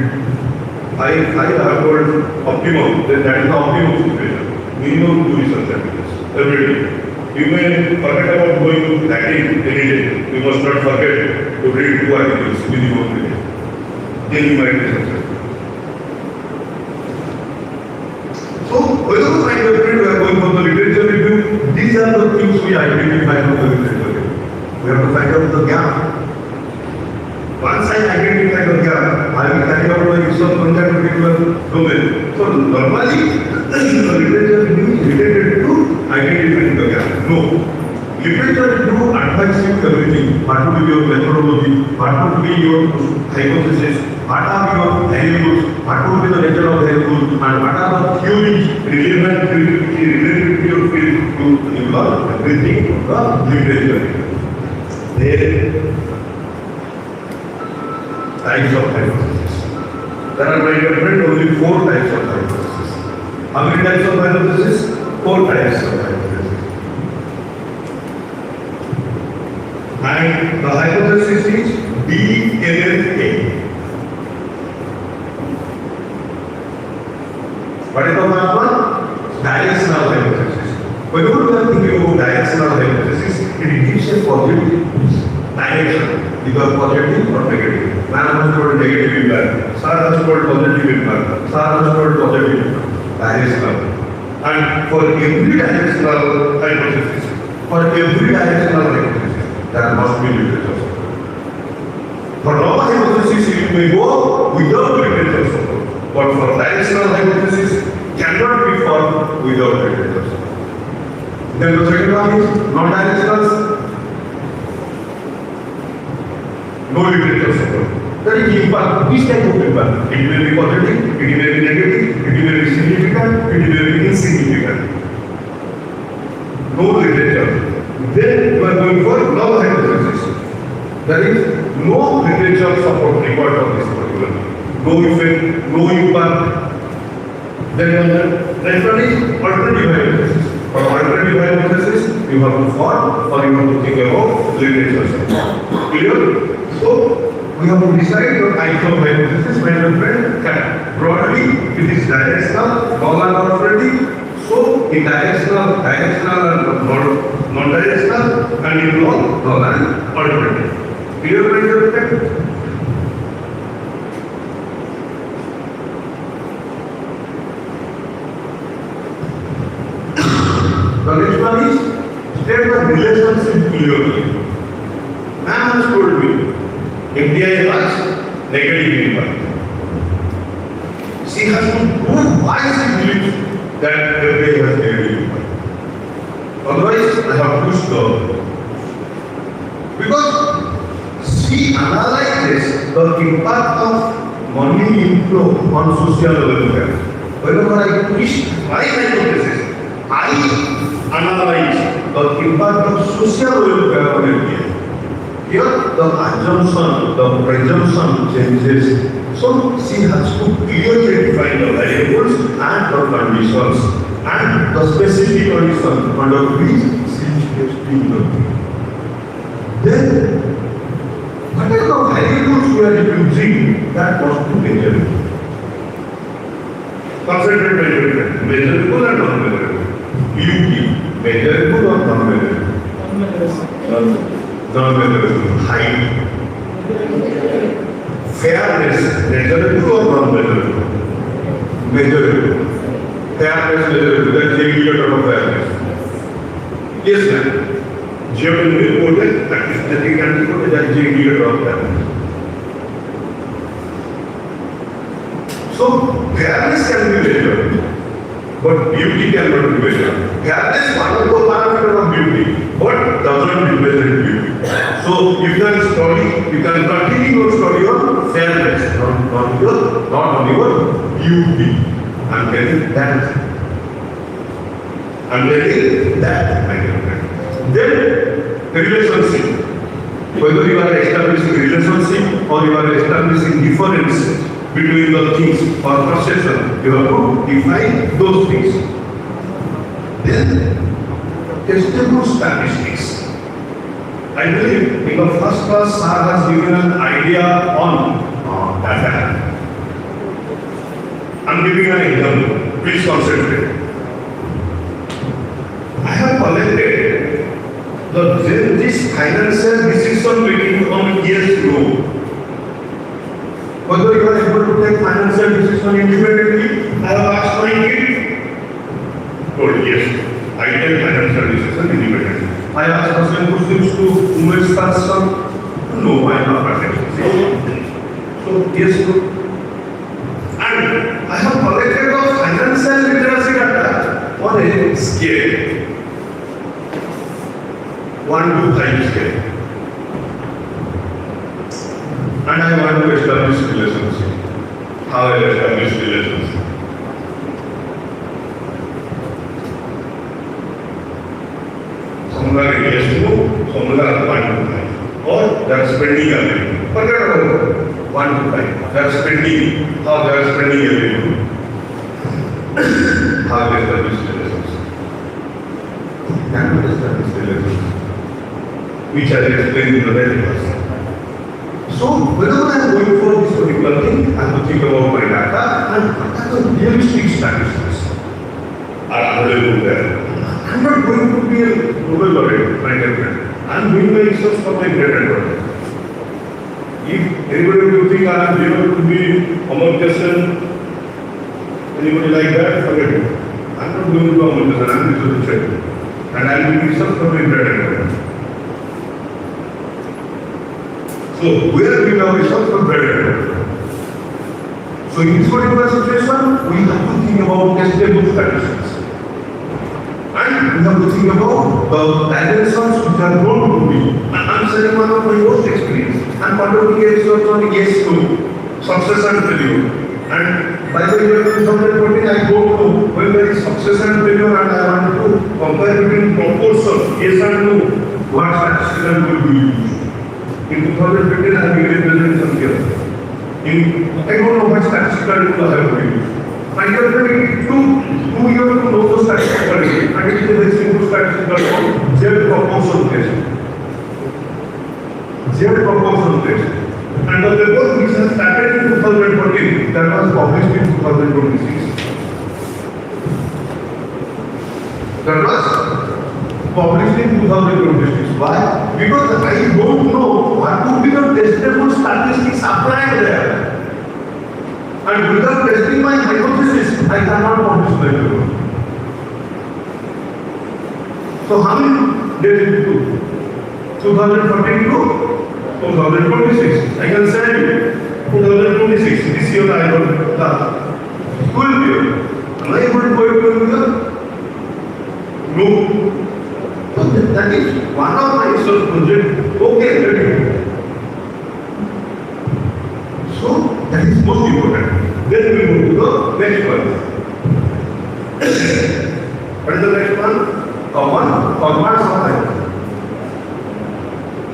I have told optimum, then that is the optimum situation. Minimum 2 research articles every day. You may forget about going to Latin any day. You must not forget to read 2 articles minimum every day. Then you might be successful. So, whether the kind of we are going for the literature review, these are the things we identify from the literature review. We have to find out the gap. Once I identify the gap, I will carry out my research on that particular domain. So, normally, the literature review is related to identifying the gap. No. Literature review advises you everything. What would be your methodology? What would be your hypothesis? What are your variables? What would be the nature of variables? And what are the theories related to your field to involve everything from the literature? There types of hypotheses. There are, my dear friend, only 4 types of hypotheses. How many types of hypotheses? 4 types of hypotheses. And the hypothesis is DMFA. What is the first one? Directional hypothesis. Whenever you are thinking about directional hypothesis, it gives a positive direction. Either positive or negative. Man has told negative impact. Sir has told positive impact. Sir has told positive impact. Directional. And for every directional hypothesis, there must be literature support. For no hypothesis, you may go without literature support. But for directional hypothesis cannot be formed without literatures. Then the second one is non-directionals. No literature support. That is impact. Which type of impact? It may be positive, it may be negative, it may be significant, it may be insignificant. No literature. Then you are going for null hypothesis. That is no literature support required for this particular. No effect, no impact. Then the next one is alternative hypothesis. For alternative hypothesis, you have to form or you have to think about literature support. Clear? So, we have to decide your types of hypothesis, my dear friend. Broadly, it is directional, null and alternative. So, in directional and non-directional, and in null and alternative. Clear, my dear friend? The next one is state the relationship clearly. Man has told me FDI has negative impact. She has to prove why she believes that FDI has negative impact. Otherwise, I have pushed her. Because she analyzes the impact of money inflow on social welfare. Whenever I push my hypothesis, I analyze the impact of social welfare on FDI. Here, the assumption, the presumption changes. So, she has to clearly define the variables and the conditions and the specific condition under which she is being done. Then, what are the variables we are using that must be measured? Concentrate measurement, measurable and non-measurable. UP, measurable or non-measurable? Non-measurable. Height. Fairness, measurable or non-measurable? Measurable. Fairness, measurable. That's the indicator of fairness. Yes, ma'am. Geometry reported, that is the thing and reported, that is the indicator of fairness. So, fairness can be measured, but beauty cannot be measured. Fairness is one of the parameters of beauty, but doesn't represent beauty. So, you can continue your study on fairness, not on your beauty. I'm telling that. My dear friend. Then, relationship. Whether you are establishing relationship or you are establishing difference between the things or procession, you have to define those things. Then, testable statistics. I believe in the first class, Sir has given an idea on data. I'm giving an example. Please concentrate. I have collected this financial decision making on years ago. Whether you are able to take financial decision independently, I have asked my kid. Oh yes, I take financial decision independently. I asked the same questions to Umesh Pastor. No, I am not perfect. So yes, and I have collected the financial literacy data on a scale 1 to 5 scale. And I want to establish relationship. How I establish relationship? Some are yes to, some are 1 to 5. Or they are spending everything. Forget about 1 to 5. They are spending, how they are spending everything. How they establish relationship. Can we establish relationship? Which I explained in the very first. So, whenever I am going for this particular thing, I have to think about my data and what are the realistic statistics are available there. I am not going to be a Nobel laureate, my dear friend. I am doing my research for my great advantage. If anybody will think I am able to be Amartya Sen, anybody like that, forget it. I am not going to be Amartya Sen, I am research. And I am doing research for my great advantage. So, where we have research for better. So, So in this particular situation, we have to think about testable statistics. And we have to think about the dimensions which are known to be. I'm saying one of my most experience. I'm conducting a research on yes to success and failure. And by the year 2014, I go to when there is success and failure, and I want to compare between proportion yes and no, what statistical will be used. In 2015, I have given a presentation here. I don't know what statistical tool I have to use. I have to take 2 years to know the statistical tool, and it is a very simple statistical tool, Z proportion test. Z proportion test. And the paper which has started in 2014, that was published in 2026. That was published in 2026. Why? Because I don't know what would be the testable statistics applied there. And without testing my hypothesis, I cannot publish my paper. So how many days it took? 2014 to 2026. I can say you 2026. This year I will last. Full year. Am I able to go into the no? So that is one of my research projects. Okay, let me. So that is most important. Then we move to the next one. What is the next one? Common formats of life.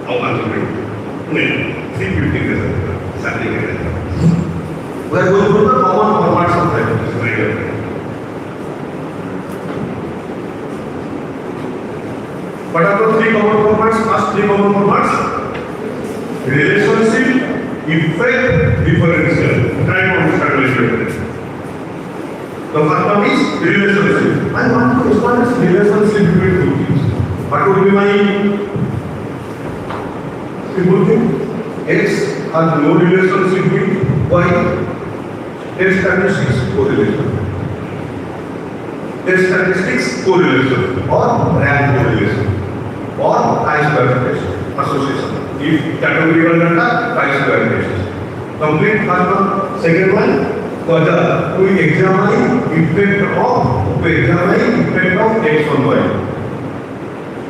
How much of it? No, 350 something like that. We are going to the common formats of life. This is very good. What are the 3 common formats? First 3 common formats: relationship, effect, differential. Try to understand a little bit. The first one is relationship. I want to establish relationship between 2 things. What would be my simple thing? X has no relationship with Y. X statistics correlation. X statistics correlation or rank correlation or chi-square test association. If categorical data, chi-square test. Complete first one. Second one, whether we examine effect of X on Y.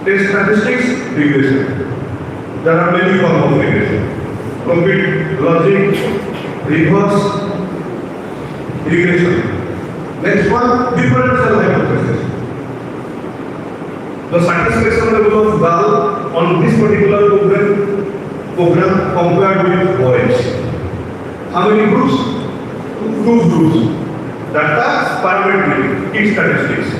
Test statistics regression. There are many forms of regression. Complete logic, reverse regression. Next one, differential hypothesis. The satisfaction level of girl on this particular program compared with boys. How many groups? 2 groups. Data parametric, key statistics.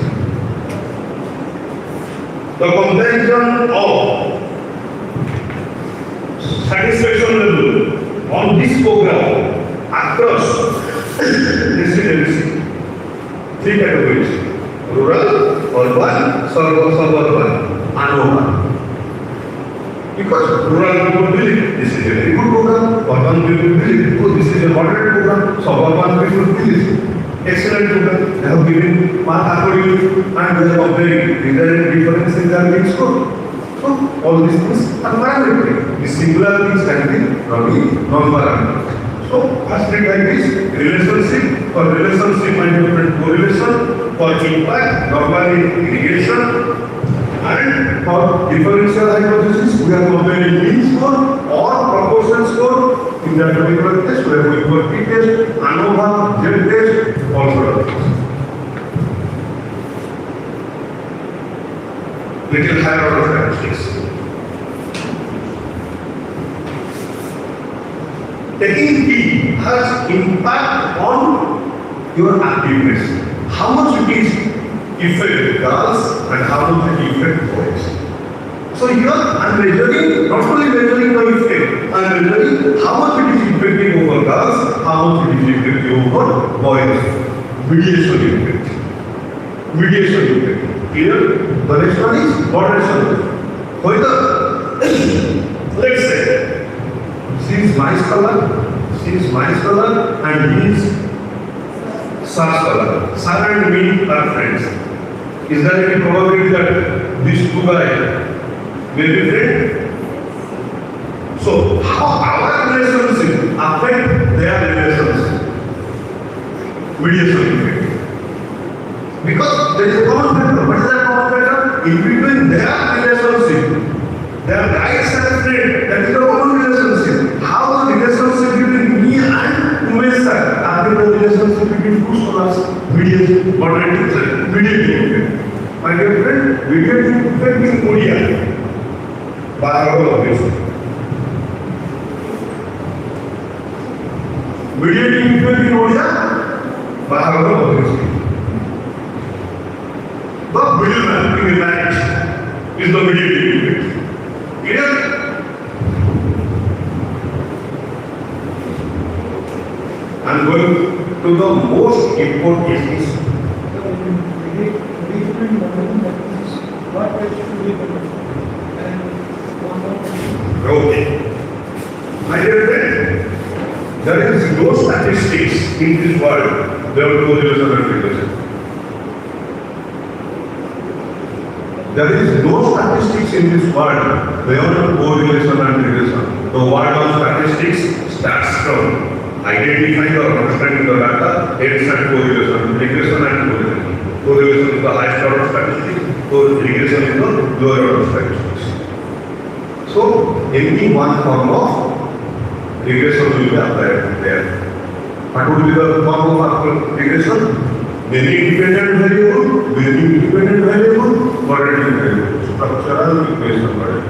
The comparison of satisfaction level on this program across residency. 3 categories: rural, urban, suburban, urban. Because rural people believe this is a very good program, urban people believe this is a moderate program, suburban people believe excellent program. They have given mark accordingly and they are comparing. Is there any difference in their being score? So all these things are parametric. The singular things can be non-parametric. So first thing like this, relationship. For relationship and different correlation. For impact, normally irrigation. And for differential hypothesis, we are comparing mean score or proportion score. In that particular test, we are going for t-test, ANOVA, Z-test, all sort of things. Little higher order statistics. Taking P has impact on your activeness. How much it is effect girls and how much it effect boys. So here I am measuring, not only measuring the effect, I am measuring how much it is effective over girls, how much it is effective over boys. Mediation effect. Mediation effect. Here, the next one is moderation. Whether, let's say, she is nice color, and he is such color. Sir and me are friends. Is there any probability that these 2 guys will be friends? So, how our relationship affect their relationship? mediation effect. Because there is a common factor. What is that common factor? In between their relationship, their rights and friend, that is a common relationship. How the relationship between me and Umesh sir are the relationship between two scholars, mediating, moderating, mediating. My dear friend, mediating effect in Korea. Biology. Mediating effect in Korea. Biology. The middleman in a marriage is the mediating effect. Clear? I'm going to the most important issue. Okay. My dear friend, there is no statistics in this world without correlation and relation. There is no statistics in this world beyond correlation and relation. The world of statistics starts from identifying or understanding the data, hence and correlation, regression and correlation. Correlation is the highest order of statistics, regression is the lower order of statistics. So, any one form of regression will be applied there. What would be the form of regression? Many independent variable, many independent variable, moderating variable, structural equation model.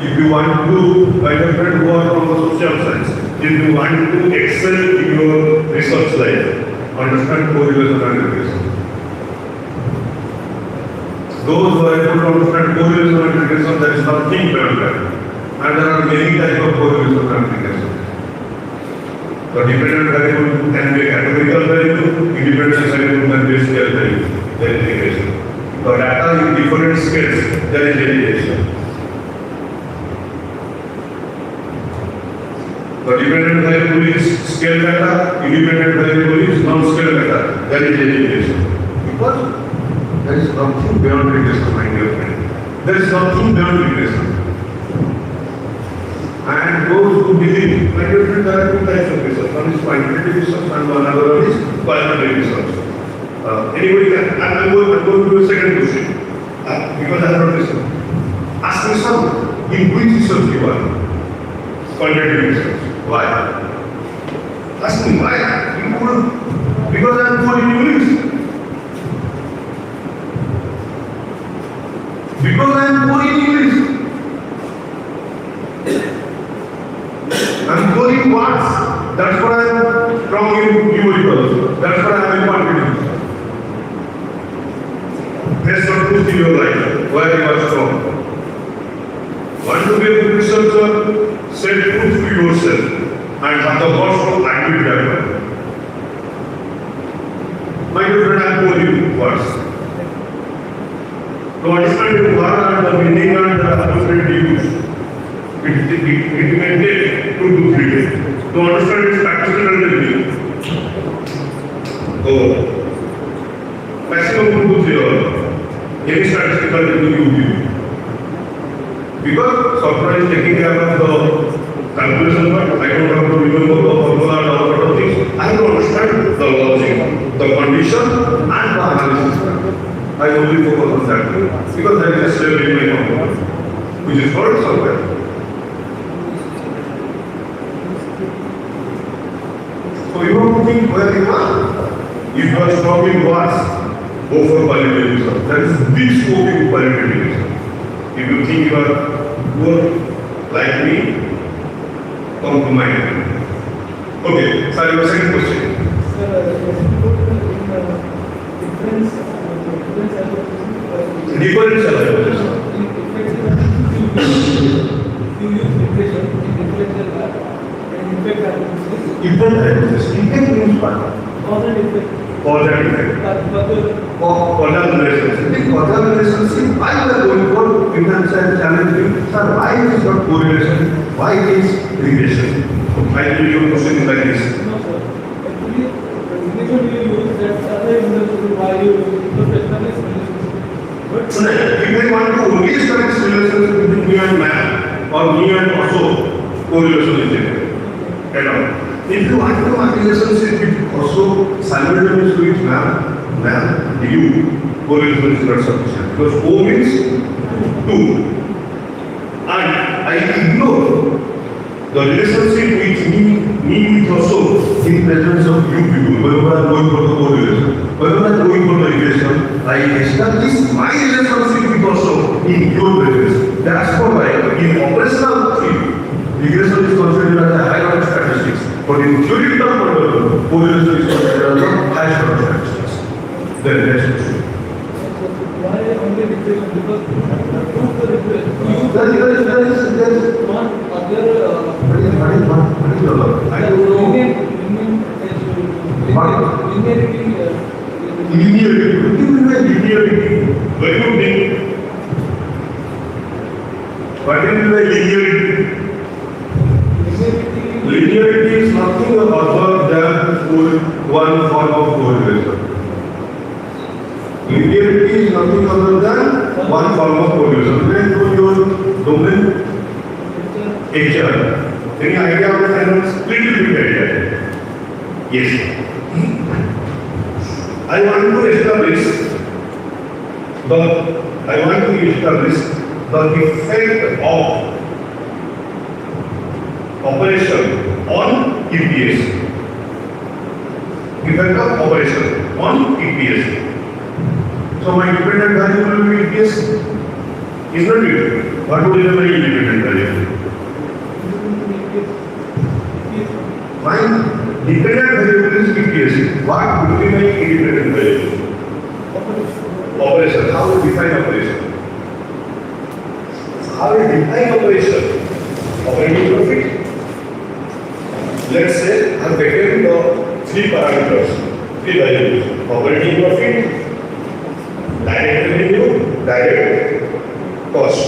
If you want to, my friend who are from the social science, if you want to excel in your research life, understand correlation and regression. Those who are able to understand correlation and regression, there is nothing beyond that. And there are many types of correlation and regression. The dependent variable can be a categorical variable, independent variable can be a scale variable. There is regression. The data in different scales, there is derivation. The dependent variable is scale data, independent variable is non-scale data. There is derivation. Because there is nothing beyond regression, my dear friend. There is nothing beyond regression. And those who believe, my dear friend, there are two types of research. One is quantitative research and another one is qualitative research. Anybody can, I'm going to a second question. Because I have not listened. Ask me some, in which research you are? Quantitative research. Why? Ask me why? You could, because I am good in English. Because I am good in English. I am good in words. That's why I am strong in numericals. That's why I am in quantitative. Based on truth in your life, where you are strong. Want to be a good researcher, say truth to yourself and have the cost of admit that. My dear friend, I am good in words. To understand the word and the meaning and the appropriate use, it may take 2 to 3 days. To understand its practical meaning, maximum 2 to 3 hours. Any statistical meaning you give. Because software is taking care of the calculation part, I don't have to remember the formula and all sort of things. I have to understand the logic, the condition, and the analysis part. I only focus on that because there is a step in my component, which is called software. So you have to think where you are. If you are strong in words, go for qualitative research. There is big scope in qualitative research. If you think you are poor, like me, come to my end. Okay, so your second question. Differential hypothesis. You use regression in differential and effect hypothesis. Effect hypothesis. Effect means what? Cause and effect. Cause and effect. Causal relationship. The causal relationship, why we are going for differential challenging? Sir, why is not correlation? Why is regression? I will your question is like this. No, sir. Actually, regression you use that other understood why you professional relationship. But So, if I want to only establish relationship between me and man or me and also correlation is there. If you want to have relationship with also simultaneous with man, you, correlation is not sufficient. Because O means two. And I ignore the relationship with me with also in presence of you people. Whenever I am going for the correlation, whenever I am going for the relation, I establish my relationship with also in your presence. That's why in operational field, regression is considered as a higher order statistics, but in theoretical model, correlation is considered as a higher order statistics. Then next question. Why only regression? Because prove the regression. There is One other I don't know. Linearity. What do you mean by linearity? What do you mean? What do you mean by linearity? Linearity is nothing other than one form of correlation. Linearity is nothing other than one form of correlation. Then to your domain, HR. Any idea of the finance? Little bit idea. Yes. I want to establish the effect of operation on EPS. Effect of operation on EPS. So my dependent variable will be EPS. Is not it? What would be my independent variable? My dependent variable is EPS. What would be my independent variable? Operation. How we define operation? How we define operation? Operating profit. Let's say I have taken the three parameters, three variables: operating profit, direct revenue, direct cost.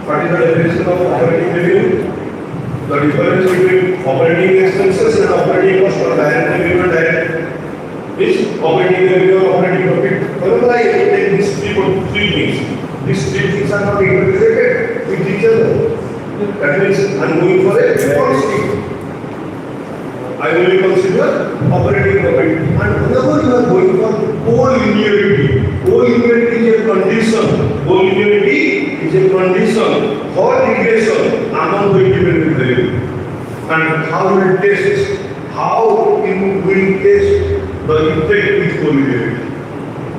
What is the definition of operating revenue? The difference between operating expenses and operating cost or direct revenue and direct is operating revenue or operating profit. Whenever I take these three things, these three things are not interrelated with each other. That means I am going for a constant. I will consider operating profit. And whenever you are going for collinearity, collinearity is a condition. Collinearity is a condition for regression among the independent variables. And how will test? How you will test the effect with collinearity?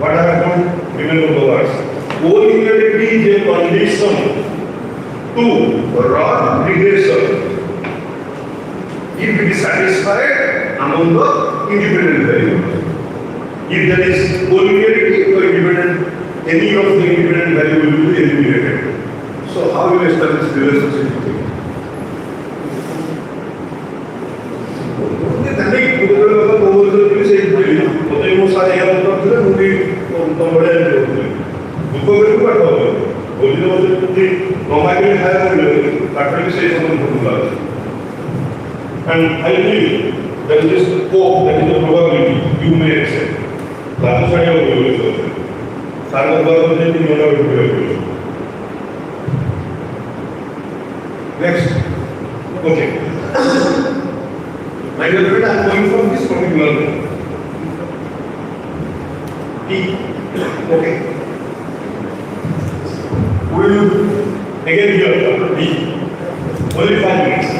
What I have done? Remember the words. Collinearity is a condition to run regression. If it is satisfied among the independent variables. If there is collinearity, the any of the independent variables will be eliminated. So how will you establish the relationship between them? And I believe there is this hope, there is a probability you may accept. That's why you are going to accept. Next. Okay. My dear friend, I am going from this particular T. Okay. We will again here after D. Only 5 minutes.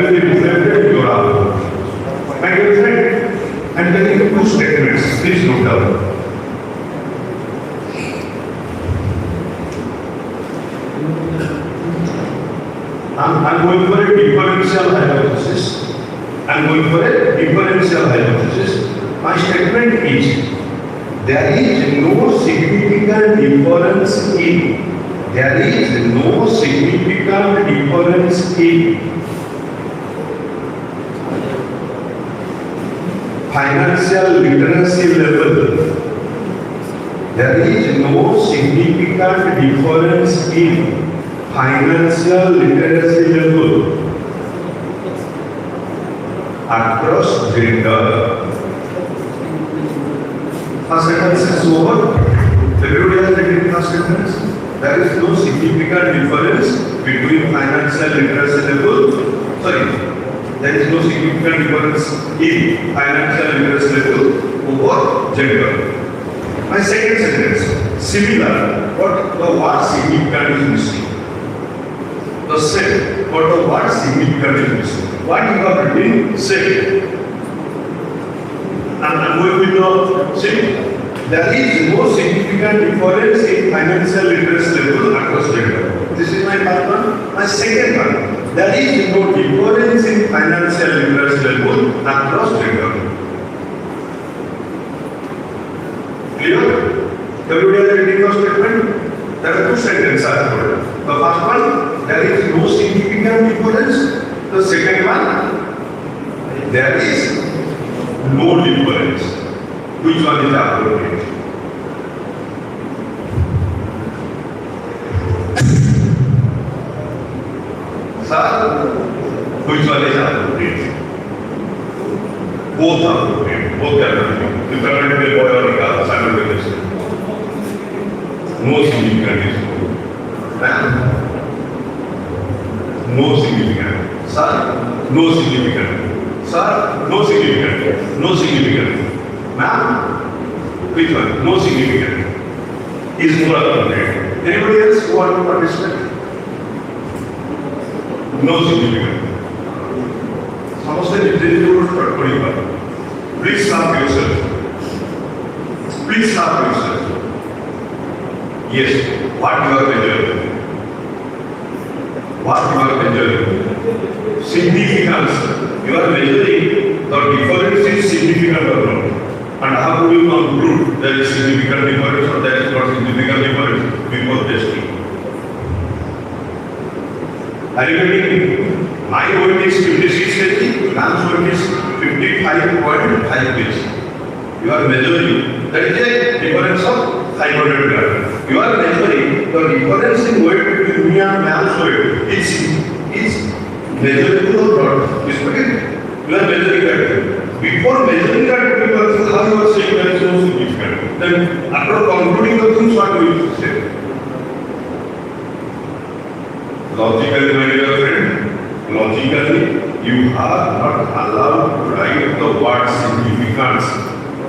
will be reflected in your output. My dear friend, I'm telling you two statements. Please note down. I'm going for a differential hypothesis. I'm going for a differential hypothesis. My statement is there is no significant difference in financial literacy level. There is no significant difference in financial literacy level across gender. First sentence is over. Everybody has read the first sentence. There is no significant difference between financial literacy level. There is no significant difference in financial literacy level over gender. My second sentence, similar, but the word significant is missing. The same, but the word significant is missing. What you have written, say. And I'm going with the same. There is no significant difference in financial literacy level across gender. This is my first one. My second one, there is no difference in financial literacy level across gender. Clear? Everybody has reading the statement? There are two sentences I have told. The first one, there is no significant difference. The second one, there is no difference. Which one is appropriate? Sir, which one is appropriate? Both are appropriate. Both are appropriate. You cannot be a boy or a girl simultaneously. No significant issue. No significant. Sir, no significant. Sir, no significant. No significant. Ma'am, which one? No significant. Is more appropriate. Anybody else who want to participate? No significant. Please stop yourself. Please stop yourself. Yes, what you are measuring? What you are measuring? Significance. You are measuring the difference is significant or not. And how do you conclude there is significant difference or there is not significant difference before testing? Are you getting me? My weight is 56 kg, man's weight is 55.5 kg. You are measuring. That is a difference of 500 grams. You are measuring the difference in weight between me and man's weight is measurable or not? Is it? You are measuring that. Before measuring that, how you are saying that is no significant. Then after concluding the things, what do you say? Logically, my dear friend, logically, you are not allowed to write the word significance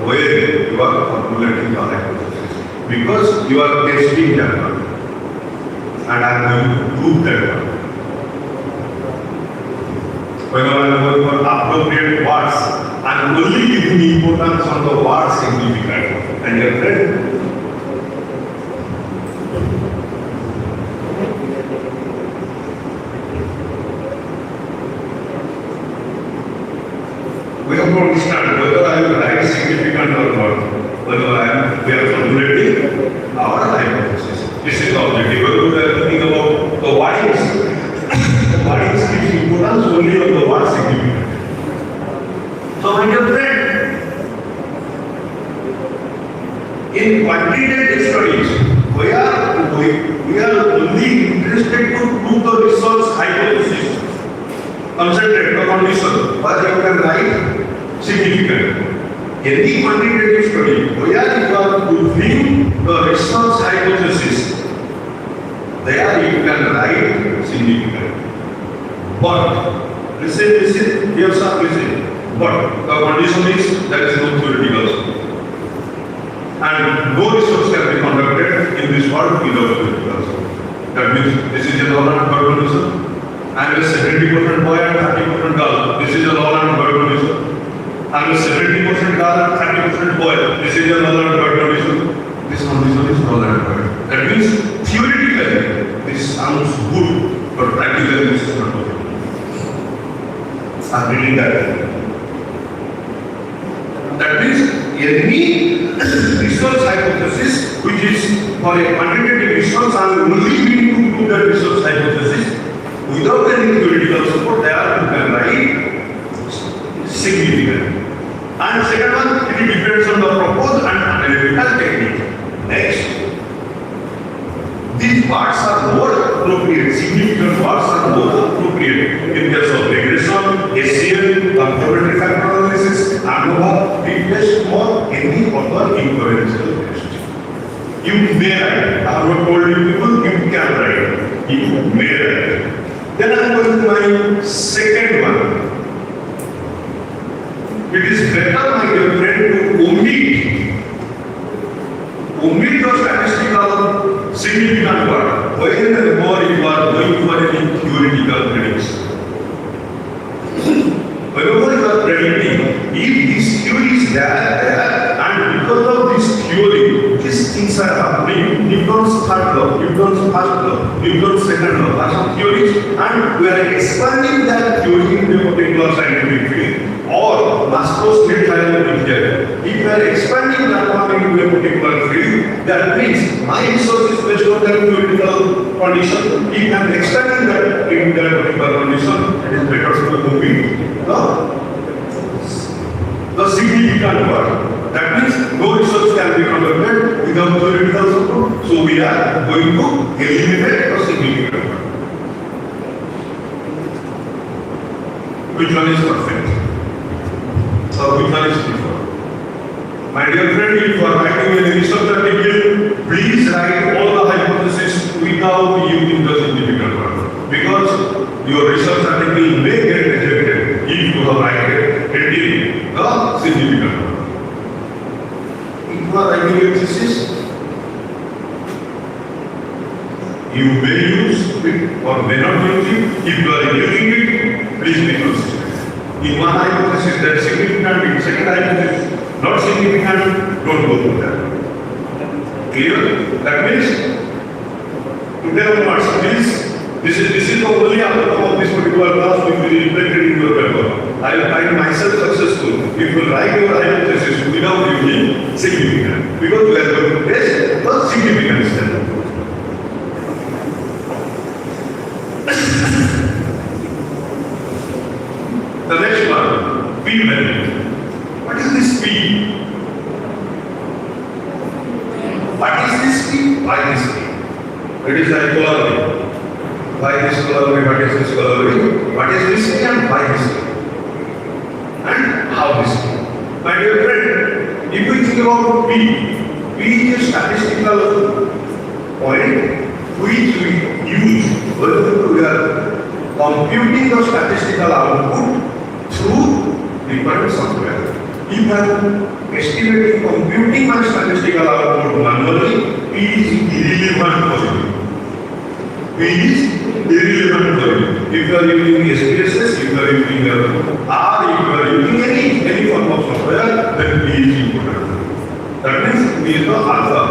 where you are formulating the hypothesis. Because you are testing that one. And I am going to prove that one. When I am going for appropriate words, I am only giving importance on the word significant. And your friend, we have to understand whether I am right significant or not, whether we are formulating our hypothesis. This is the objective. Whether we are thinking about the wise, the wise gives importance only on the word significant. So my dear friend, in quantitative studies, we are only interested to prove the results hypothesis. Concentrate the condition, but you can write significant. Any quantitative study where you are proving the results hypothesis, there you can write significant. But listen, here sir, listen. But the condition is there is no theoretical and no research can be conducted in this world without theoretical. That means this is a normal condition. I am a 70% boy and 30% girl, this is a law and order condition. I'm a 70% girl, 30% boy, this is a law and order condition. This condition is law and order. That means theoretically this sounds good, but practically this is not good. I'm reading that. That means any research hypothesis which is for a quantitative research, I am only willing to prove that research hypothesis without any theoretical support. There you can write significant. And second one, it depends on the proposed and analytical technique. Next, these parts are more appropriate, significant parts are more appropriate in case of regression, SCM, complementary factor analysis, ANOVA, we test for any other inferential relationship. You may write, I have not told you people, you can write, you may write. Then I am going to my second one. It is better, my dear friend, to omit the statistical significant part whenever you are going for any theoretical prediction. Whenever you are predicting, if this theory is there, and because of this theory, these things are happening, Newton's third law, Newton's first law, Newton's second law, are some theories, and we are expanding that theory into a particular scientific field. Or Maslow state hierarchy theory. If you are expanding that one into a particular field, that means my research is based on that theoretical condition. If I am expanding that into that particular condition, it is better to omit the significant part. That means no research can be conducted without theoretical support. So we are going to eliminate the significant part. Which one is perfect? So which one is preferred? My dear friend, if you are writing a research article, please write all the hypotheses without using the significant part. Because your research article may get rejected if you have written the significant part. If you are writing a thesis, you may use it or may not use it. If you are using it, please be consistent. In one hypothesis that is significant, in second hypothesis not significant, don't go with that. Clear? That means, today onwards, please, this is the only outcome of this particular class which will be reflected in your paper. I will find myself successful if you write your hypothesis without using significant. Because we are going to test the significance then. The next one, P value. What is this P? What is this P? Why this P? It is a corollary. Why this corollary? What is this corollary? What is this P and why this P? And how this P? My dear friend, if we think about P is a statistical point which we use when we are computing the statistical output through different software. If I am estimating, computing my statistical output manually, P is irrelevant for you. P is irrelevant for you. If you are using SPSS, if you are using R, if you are using any form of software, then P is important. That means P is the alpha.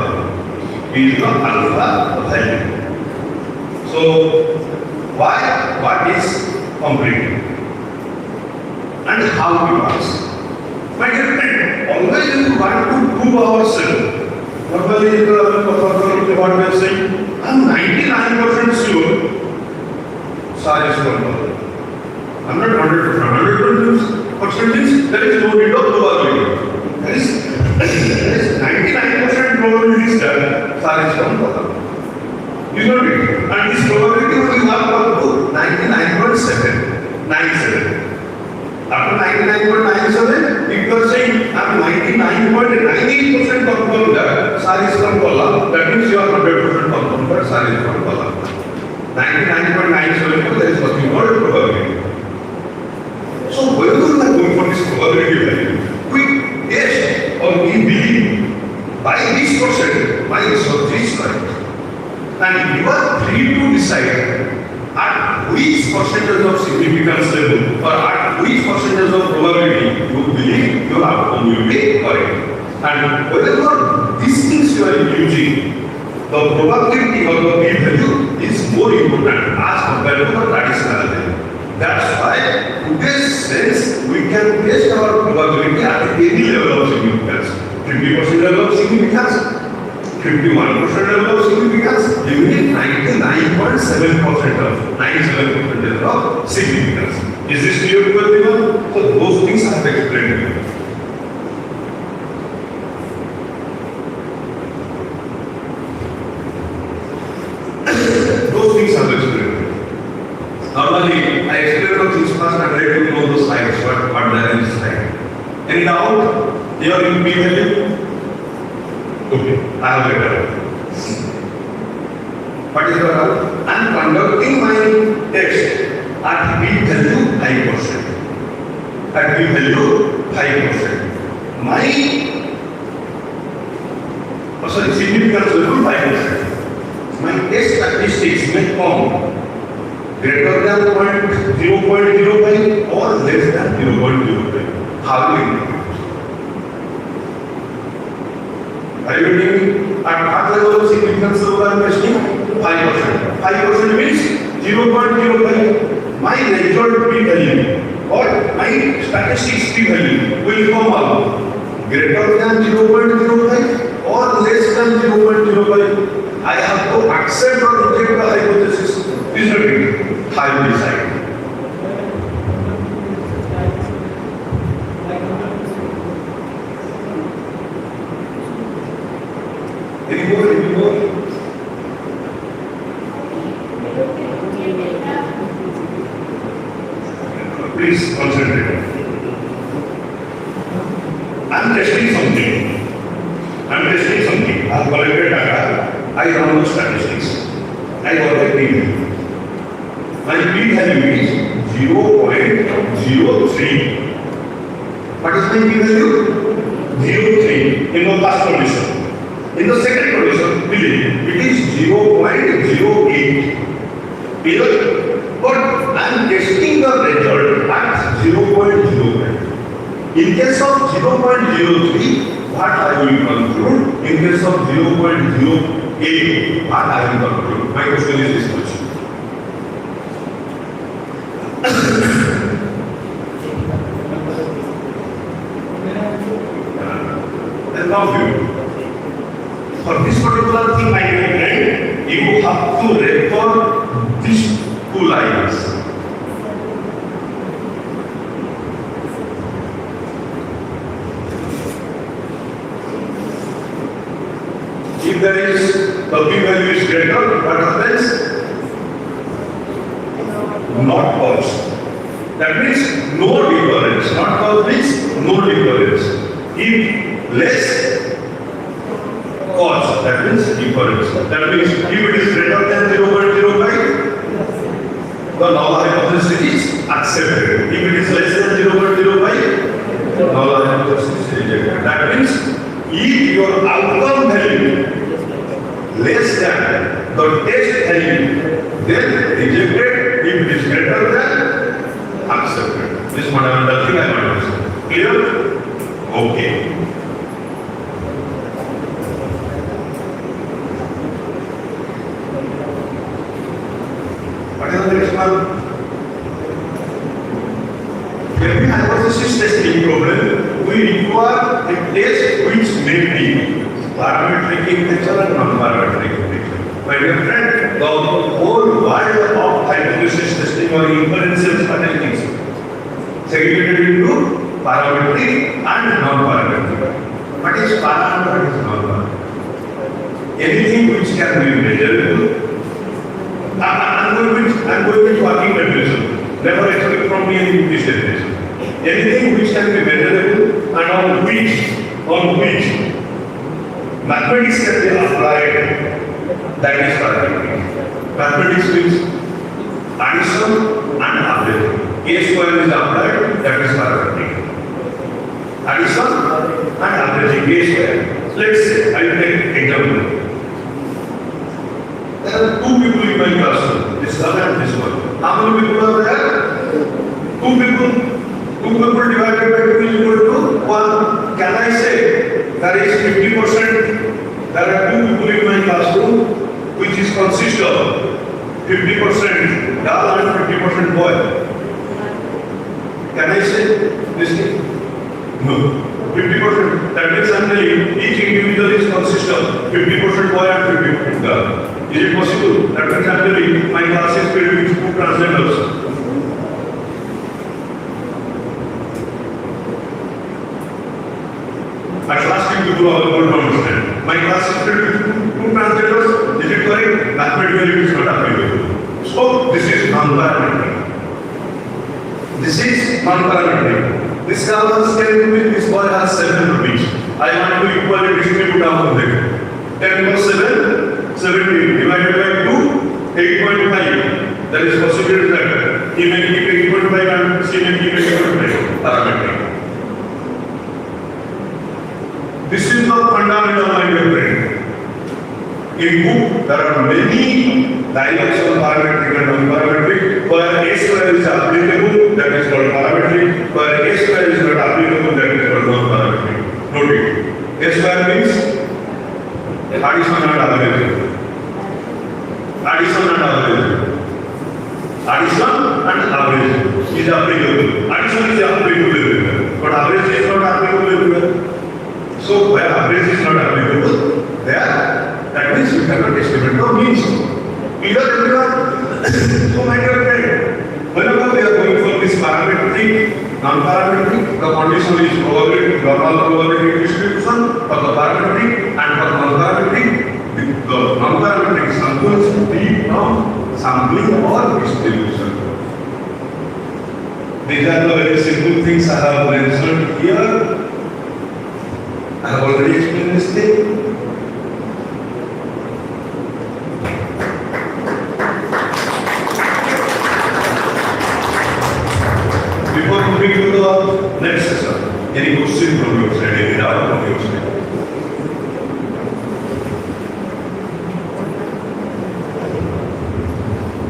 P is the alpha value. So, why? What is complete? And how it works. My dear friend, always we want to prove ourselves. Normally, what we are saying, I am 99% sure SAR is 1%. I am not 100%. 100% means there is no need of probability. There is 99% probability that SAR is 1%. You know it. And this probability will work up to 99.797. After 99.97, if you are saying I am 99.98% confirmed that SAR is from column, that means you are 100% confirmed that SAR is from column. 99.97, there is nothing called probability. So whenever we are going for this probability value, we test or we believe by this percent my research is correct. And you are free to decide at which percentage of significance level or at And whenever these things you are using, the probability or the p value is more important as compared to the traditional value. That's why today's sense we can test our probability at any level of significance. 50% level of significance, 51% level of significance, even 99.7% of 97% level of significance. Is this clear to everyone? So those things I have explained to you. Those things are explained. Normally, I explain the things first and let you know the slides, what there is slide. Any doubt? Here in P value? Okay, I have written. What is the doubt? I am conducting my test at P value 5%. At P value 5%. My significance level 5%. My test statistics may come greater than 0.05 or less than 0.05. How do you know? Are you getting me? At what level of significance level I am testing? 5%. 5% means 0.05. My result P value or my statistics P value will come out greater than 0.05 or less than 0.05. I have to accept or reject the hypothesis. This is it. I will decide. Any more? Any more? Please concentrate. I am testing something. I have collected data. I run the statistics. I got a P value. My P value is 0.03. What is my P value? 0.3 in the first condition. In the second condition, believe it is 0.08. Clear? But I am testing the result at 0.05. In case of 0.03, what I will conclude? In case of 0.08, what I will conclude? My question is this question. And now for this particular thing, my friend, you have to refer these two lines. If there is the P value is greater, what happens? Not cause. That means no difference. Not cause means no difference. If less cause, that means difference. That means if it is greater than 0.05, the null hypothesis is accepted. If it is less than 0.05, null hypothesis is rejected. That means if your outcome value less than the test value, then rejected. If it is greater than accepted. This is fundamental thing I want to say. Clear? Okay. What is the next one? Every hypothesis testing problem, we require a test which may be parametric in nature and non-parametric in nature. My dear friend, the whole world of hypothesis testing or inferential statistics segregated into parametric and non-parametric. What is parametric? What is non-parametric? Anything which can be measurable. I'm going to be working mechanism. Never expect from me any English definition. Anything which can be measurable and on which mathematics can be applied, that is parametric. Mathematics means addition and averaging. A square is applied, that is parametric. Addition and averaging A square. Let's say, I will take example. There are two people in my classroom, this one and this one. How many people are there? Two people. Two people divided by 2 is equal to 1. Can I say there is 50%, there are 2 people in my classroom, which is consist of 50% girl and 50% boy. Can I say this thing? No. 50%. That means I'm telling each individual is consist of 50% boy and 50% girl. Is it possible? That means I'm telling my class is filled with 2 transgenders. At last you people are able to understand. My class is filled with 2 transgenders. Is it correct? Mathematically it is not applicable. So this is non-parametric. This is non-parametric. This girl has 10 rupees, this boy has 7 rupees. I want to equally distribute among them. 10 plus 7, 17. Divided by 2, 8.5. There is possibility that he may keep 8.5 and she may keep 8.5 parametric. This is the fundamental my dear friend. In book, there are many dialects of parametric and non-parametric. Where A square is applicable, that is called parametric. Where A square is not applicable, that is called non-parametric. Note it. A square means addition and average. Addition and average. Addition and average is applicable. Addition is applicable everywhere, but average is not applicable everywhere. So where average is not applicable, there that means you cannot estimate the means. Clear everyone? So my dear friend, whenever we are going for this parametric, non-parametric, the condition is probability, normal probability distribution for the parametric, and for non-parametric, the non-parametric samples be from sampling or distribution. These are the very simple things I have mentioned here. I have already explained this thing. Before moving to the next session, any question from your side, any doubt from your side?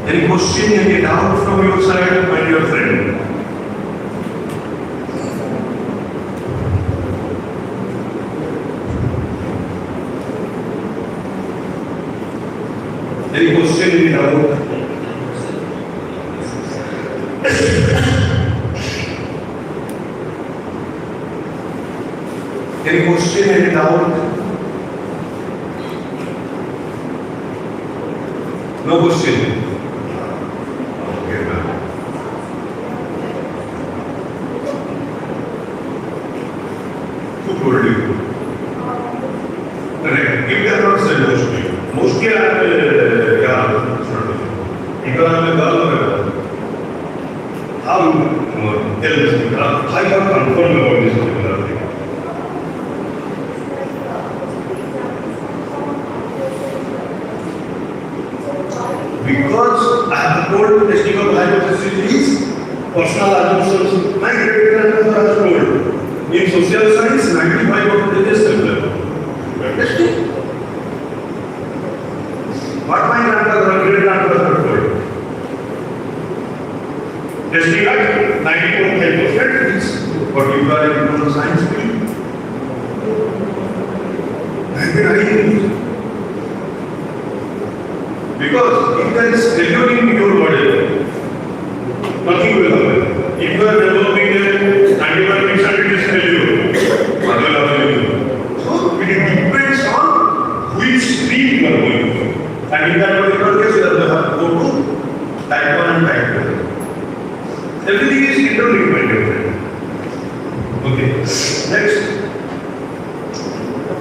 Any question, any doubt from your side, my dear friend? Any question, any doubt? Any question, any doubt? No question. Okay, ma'am. Who told you? Correct. If they are not said mostly I am because I am a girl. How tell this? I have confirmed about this particular thing. Because I have told testicle hypothesis is personal assumptions. My great-grandmother has told in social science 95% is similar. Testing. What my grandfather and great-grandfather have told. Testing at 90.5% is what you are in the science field. Because if there is failure in your body, nothing will happen. If you are developing a 95% it is failure, what will happen? So it depends on which stream you are going to. And in that particular case, you have to go to type 1 and type 2. Everything is interlinked, my dear friend. Okay.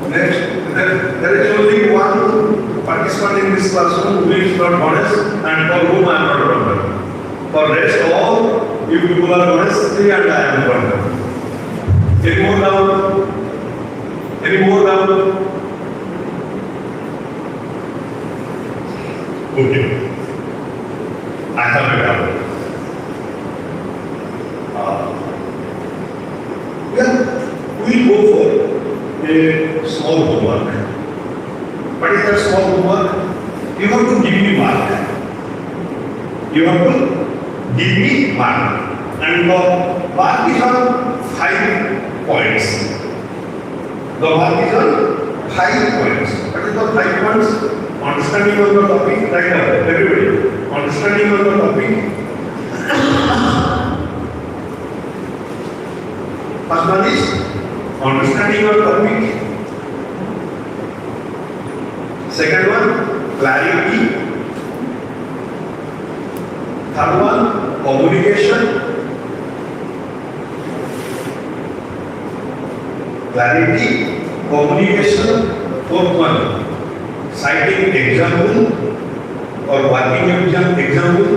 There is only one participant in this classroom who is not honest and for whom I am not honest. For rest all, you people are honest and I am honest. Any more doubt? Any more doubt? Okay. I have a doubt. We will go for a small homework. What is that small homework? You have to give me mark. You have to give me mark. And the mark is on 5 points. The mark is on 5 points. What is the 5 points? Understanding of the topic, right now, everybody. Understanding of the topic. First one is understanding of topic. Second one, clarity. Third one, communication. Clarity, communication. Fourth one, citing example or working example.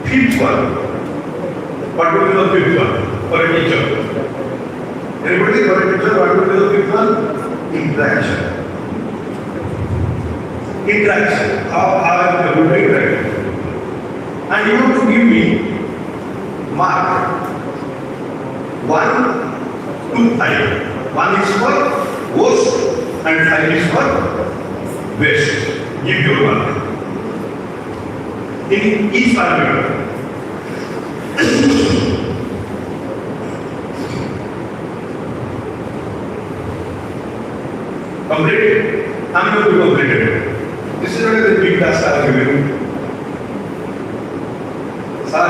Fifth one, what will be the fifth one for a teacher? Anybody for a teacher, what will be the fifth one? Interaction. Interaction. How I am able to interact. And you have to give me mark 1 to 5. 1 is for worst and 5 is for best. Give your mark. In each parameter. Completed. I'm going to complete it. This is not a big task I am giving you. Sir,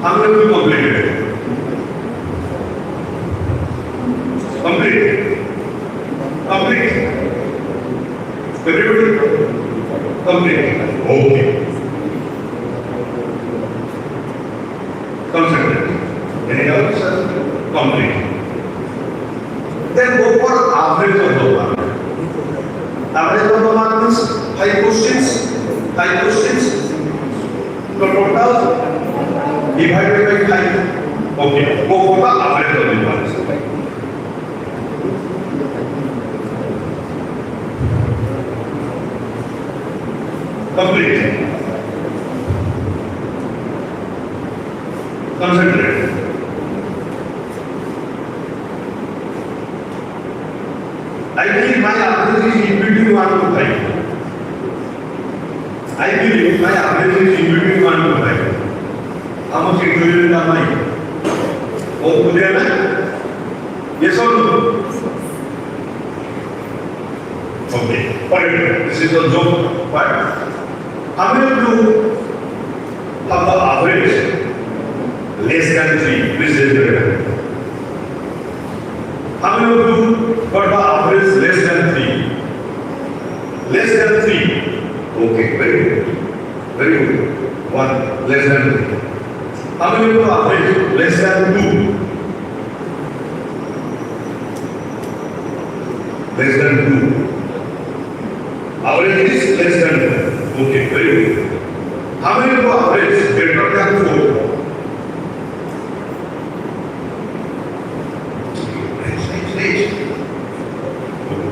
I'm going to complete it. Complete. Complete. Everybody? Complete. Okay. Concentrate. Any doubts, sir? Complete. Then go for average of the mark. Average of the mark means 5 questions. 5 questions. The total divided by 5. Okay. Go for the average of the marks. Complete. Concentrate. I believe my average is in between 1 to 5. I believe my average is in between 1 to 5. How much intelligent am I? Oh, clear na? Yes or no? Okay. Alright. This is the joke part. How many of you have the average less than 3? Please raise your hand. How many of you got the average less than 3? Less than 3. Okay, very good. Very good. 1 less than 3. How many of you average less than 2? Less than 2. Average is less than 2. Okay, very good. How many of you average greater than 4?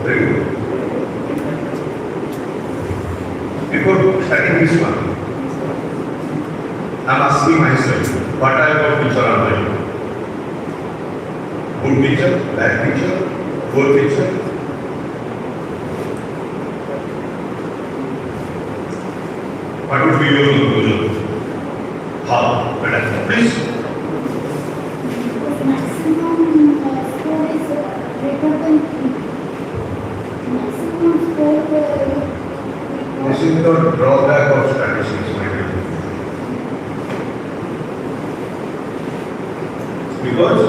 Very good. Before starting this one, I am asking myself, what type of teacher am I? Good teacher, bad teacher, poor teacher? What would be your conclusion? How? Better, please. Maximum score is greater than 3. Maximum score This is the drawback of statistics, my dear. Because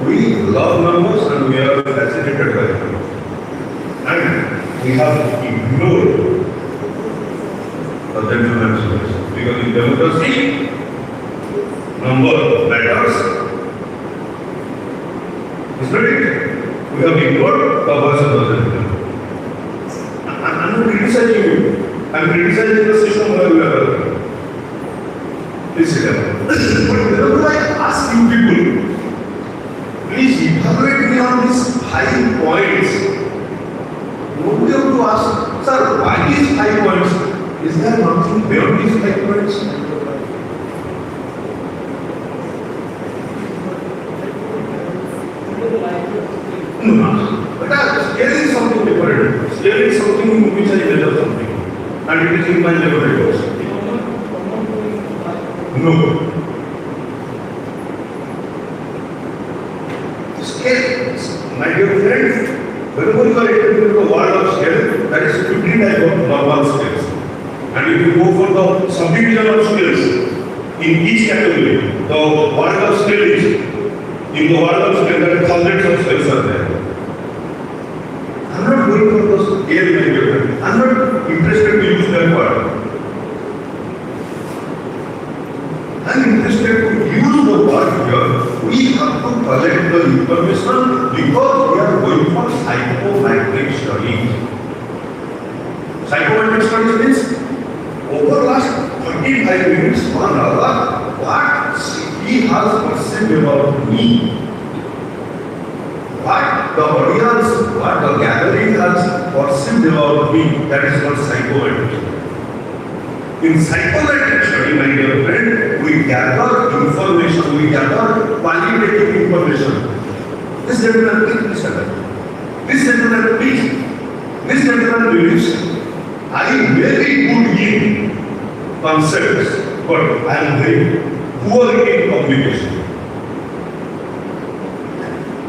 we love numbers and we are fascinated by them. And we have ignored the gentleman's solution. Because in democracy, number matters. Isn't it? We have ignored the voice of the gentleman. I'm not criticizing you. I'm criticizing the system where we are working. Please sit down. But whenever I ask you people, please evaluate me on these 5 points. Nobody have to ask, sir, why these 5 points? Is there nothing beyond these 5 points? No. But scaling something different. Scaling something which I measure something. And it is in my laboratory also. No. And if you go for the subdivision of skills in each category, the world of skill is, in the world of skill, there are thousands of skills are there. I'm not going for those scale management. I'm not interested to use that word. I'm interested to use the word here. We have to collect the information because we are going for psychometric studies. Psychometric studies means over last 35 minutes, 1 hour, what he has perceived about me, what the audience, what the gathering has perceived about me, that is what psychometric. In psychometric study, my dear friend, we gather information, we gather qualitative information. This gentleman, please listen. This gentleman, please. This gentleman believes I may be good in concepts, but I am very poor in communication.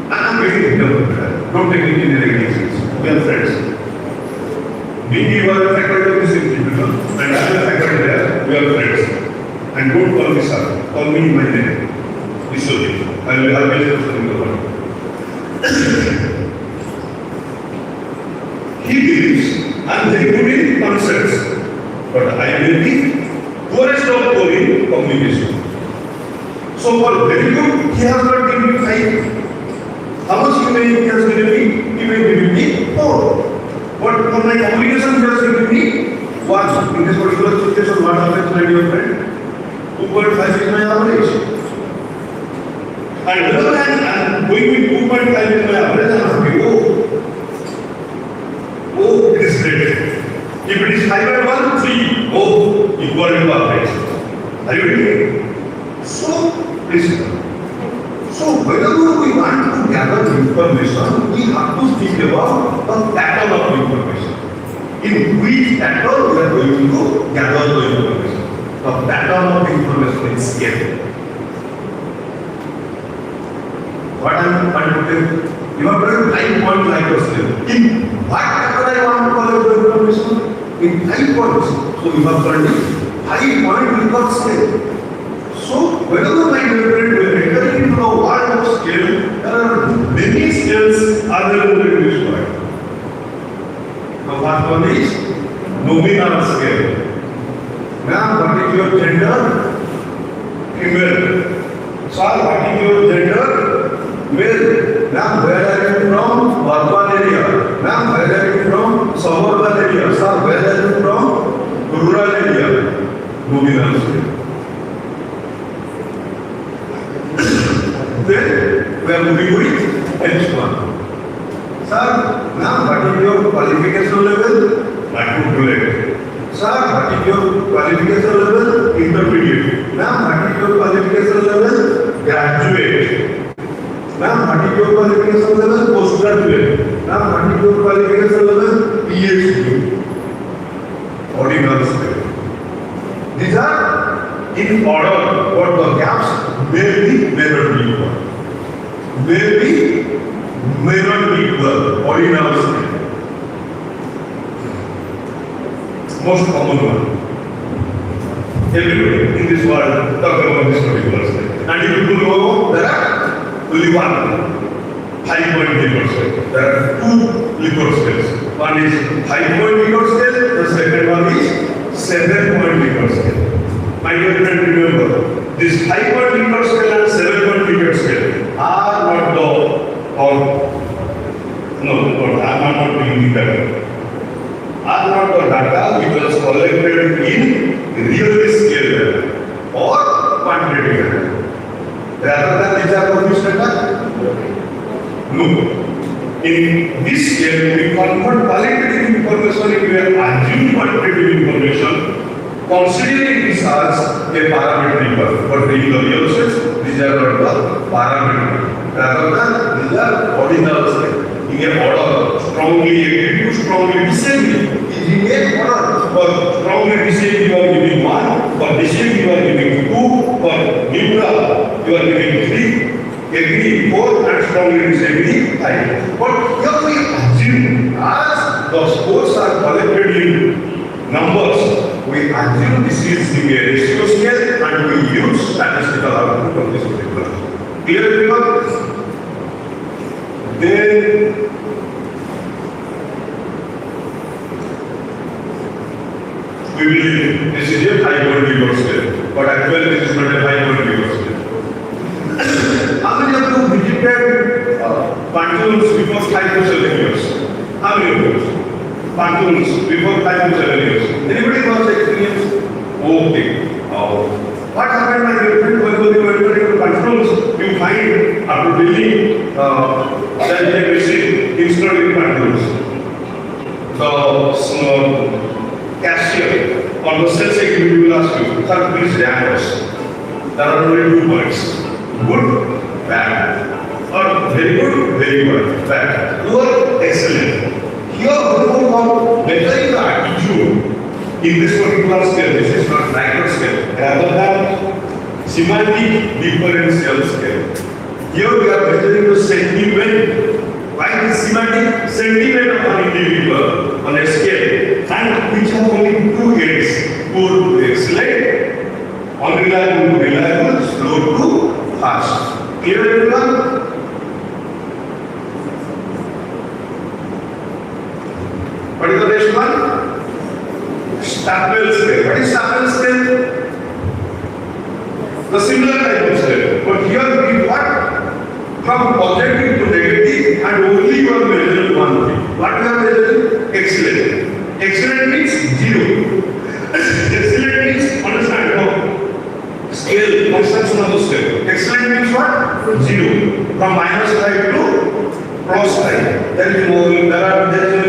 I am very ignorant. Don't take it in a negative sense. We are friends. Being you are a faculty of this institution, and I am a faculty there, we are friends. And don't call me sir, call me my name. Vishwajit. I will have been in the world. He believes I am very good in concepts, but I will be poorest of poor in communication. So for very good, he has not given me 5. How much he has given me? He may give me 4. But for my communication, he has given me 1. In this particular situation, what happens, my dear friend? 2.5 is my average. And whenever I am going with 2.5 is my average, I am happy. Oh, it is great. If it is 5 and 1, 3. Oh, equal to average. Are you ready? So, listen. So, whenever we want to gather information, we have to think about the pattern of information. In which pattern we are going to gather the information. The pattern of information is scale. What I am trying to tell you have to time point like your skill. In what pattern I want to collect the information? In 5 points. So you have to learn 5 point without scale. So whenever my dear friend will enter into the world of scale, there are many scales available in this world. The first one is nominal scale. Ma'am, what is your gender? Female. Sir, what is your gender? Male. Ma'am, where are you from? Urban area. Ma'am, where are you from? Suburban area. Sir, where are you from? Rural area. Nominal scale. Then we are moving with H1. Sir, ma'am, what is your qualification level? Matriculate. Sir, what is your qualification level? Intermediate. Ma'am, what is your qualification level? Graduate. Ma'am, what is your qualification level? Postgraduate. Ma'am, what is your qualification level? PhD. Ordinal scale. These are in order what the gaps may be, may not be equal. May be, may not be equal. Ordinal scale. Most common one. Everybody in this world talk about this particular scale. And if you know, there are only 1 5-point Likert scale. There are 2 Likert scales. One is 5-point Likert scale, the second one is 7-point Likert scale. My dear friend, remember, this 5-point Likert scale and 7-point Likert scale are not the, or no, I'm not doing the data. Are not the data which was collected in real scale data or quantitative data. Rather than these are the data? No. In this scale, we convert qualitative information into an assumed quantitative information, considering this as a parametric curve. But in the real sense, these are not the parametric. Rather than these are ordinal scale. In a order, strongly agreed to strongly disagree. In a order, for strongly disagree you are giving 1, for disagree you are giving 2, for neutral you are giving 3, agree 4, and strongly disagree 5. But here we assume as the scores are collected in numbers, we assume this is the ratio scale and we use statistical output of this particular. Clear everyone? Then we believe this is a 5 Weber scale, but actually this is not a 5 Weber scale. How many of you visited pantaloons before 5 to 7 years? How many of you? Pantaloons before 5 to 7 years. Anybody was experience? Okay. What happened my dear friend when you enter into pantaloons? You find after building there is a machine installed in pantaloons. The cashier or the sales executive will ask you, sir, please rank us. There are only 2 points. Good, bad. Or very good, very good, bad. Poor, excellent. Here, whether the attitude in this particular scale, this is not Likert scale, rather than semantic differential scale. Here we are measuring the sentiment. Why the semantic sentiment of an individual on a scale, and which have only 2 heads: poor to excellent, unreliable to reliable, slow to fast. Clear everyone? What is the next one? Staple scale. What is staple scale? The similar type of scale. But here we what? From positive to negative and only you are measuring one thing. What we are measuring? Excellent. Excellent means 0. Excellent means, understand how scale, construction of the scale. Excellent means what? 0. From -5 to +5. There is only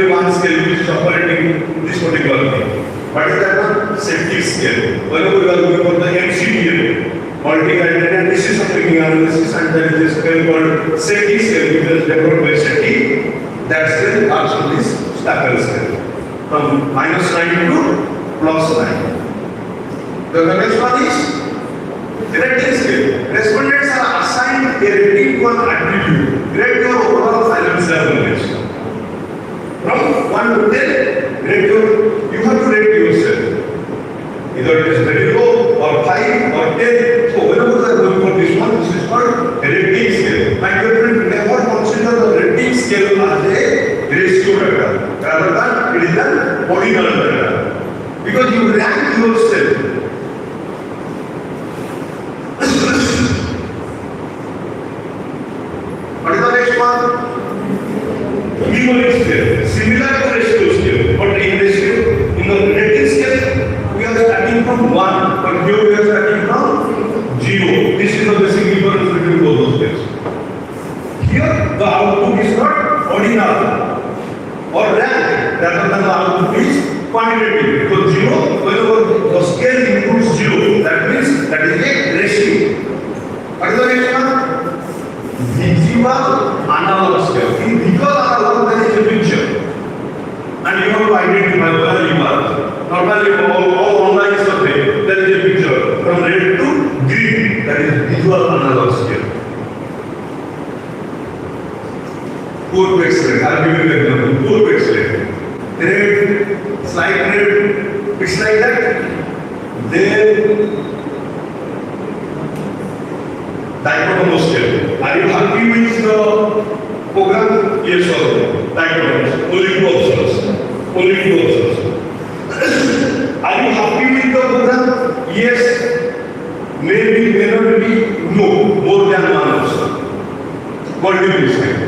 one scale which is operating this particular thing. What is that one? Safety scale. Whenever you are looking for the MCDA, multi-criteria analysis of training analysis, and there is a scale called safety scale, which is developed by safety. That scale also is staple scale. From -9 to +9. The next one is rating scale. Respondents are assigned a rating for an attribute. Rate your overall financial knowledge. From 1 to 10, you have to rate yourself. Either it is very low or 5 or 10. So whenever you are going for this one, this is called rating scale. My dear friend, never consider the rating scale as a ratio data, rather than it is an ordinal data. Because you rank yourself. What is the next one? Numeric scale. Similar to ratio scale, but in ratio, in the rating scale, we are starting from 1, but here we are starting from 0. This is the basic difference between both those scales. Here, the output is not ordinal or rank, rather than the output is quantitative. Because 0, whenever the scale includes 0, that means that is a ratio. What is the next one? Visual analog scale. In visual analog, there is a picture, and you have to identify where you are. Normally, all online survey, there is a picture from red to green. That is visual analog scale. Poor to excellent. I will give you an example. Poor to excellent. Red, slight red. It's like that. Then dichotomous scale. Are you happy with the program? Yes or no? Dichotomous. Only 2 options. Only 2 options. Are you happy with the program? Yes. Maybe, may not be, no. More than 1 option. Multiple scale.